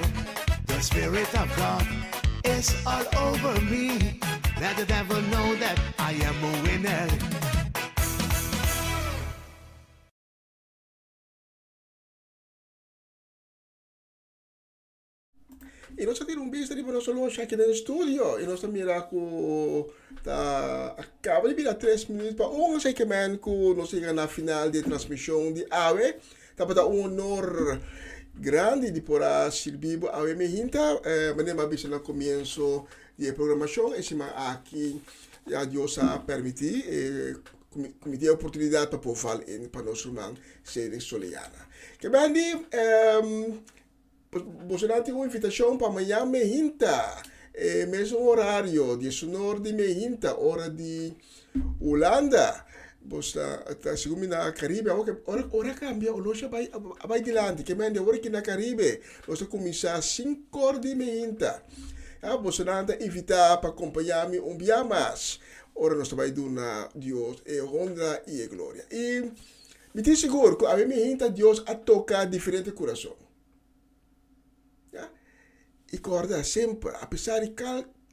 The Spirit of God is all over me. Let the devil know that I am a winner. E nós temos visto di nostro longe aqui no studio. E nós também acaba de virar 3 minutos para um segmento que nós chegamos na final de transmissão de AWE. Tá um honor grande de poder servir a AWE Mehinta. Mas visto no começo de programação. E cima aqui a Deus a permitir. Como tem a oportunidade para poder falar para nós uma série soliana. Que bem, você não tem uma invitação para amanhã Mehinta, mesmo horário de sonor de Mehinta, hora de Holanda. Você está segundo na Caribe, hora cambia, o loja vai adiante, que mende hora que na Caribe, você começa às 5 horas de Mehinta. Você não tem invitar para acompanhar-me dia mais. Ora nós vai dar Deus e honra e glória. E me tem seguro que a Mehinta Deus a tocar diferente coração. E guarda sempre, apesar de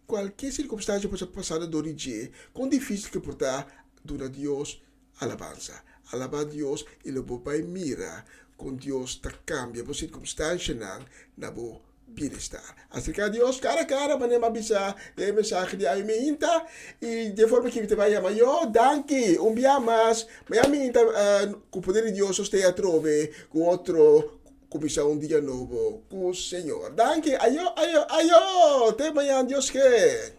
qualquer circunstância possa passar do dia, quão difícil que portar dura Deus alabança. Alabar Deus e o pai mira com Deus ta cambia a circunstância na bo bienestar. Acerca de Dios, cara a cara, mas nem bisa de mensagem de aí me inta e de forma que te vai chamar yo, danke, dia mais, mas me inta com o poder de Deus você a trove com outro comissão dia novo com o Senhor. Danke, ayo, até amanhã, Deus quer.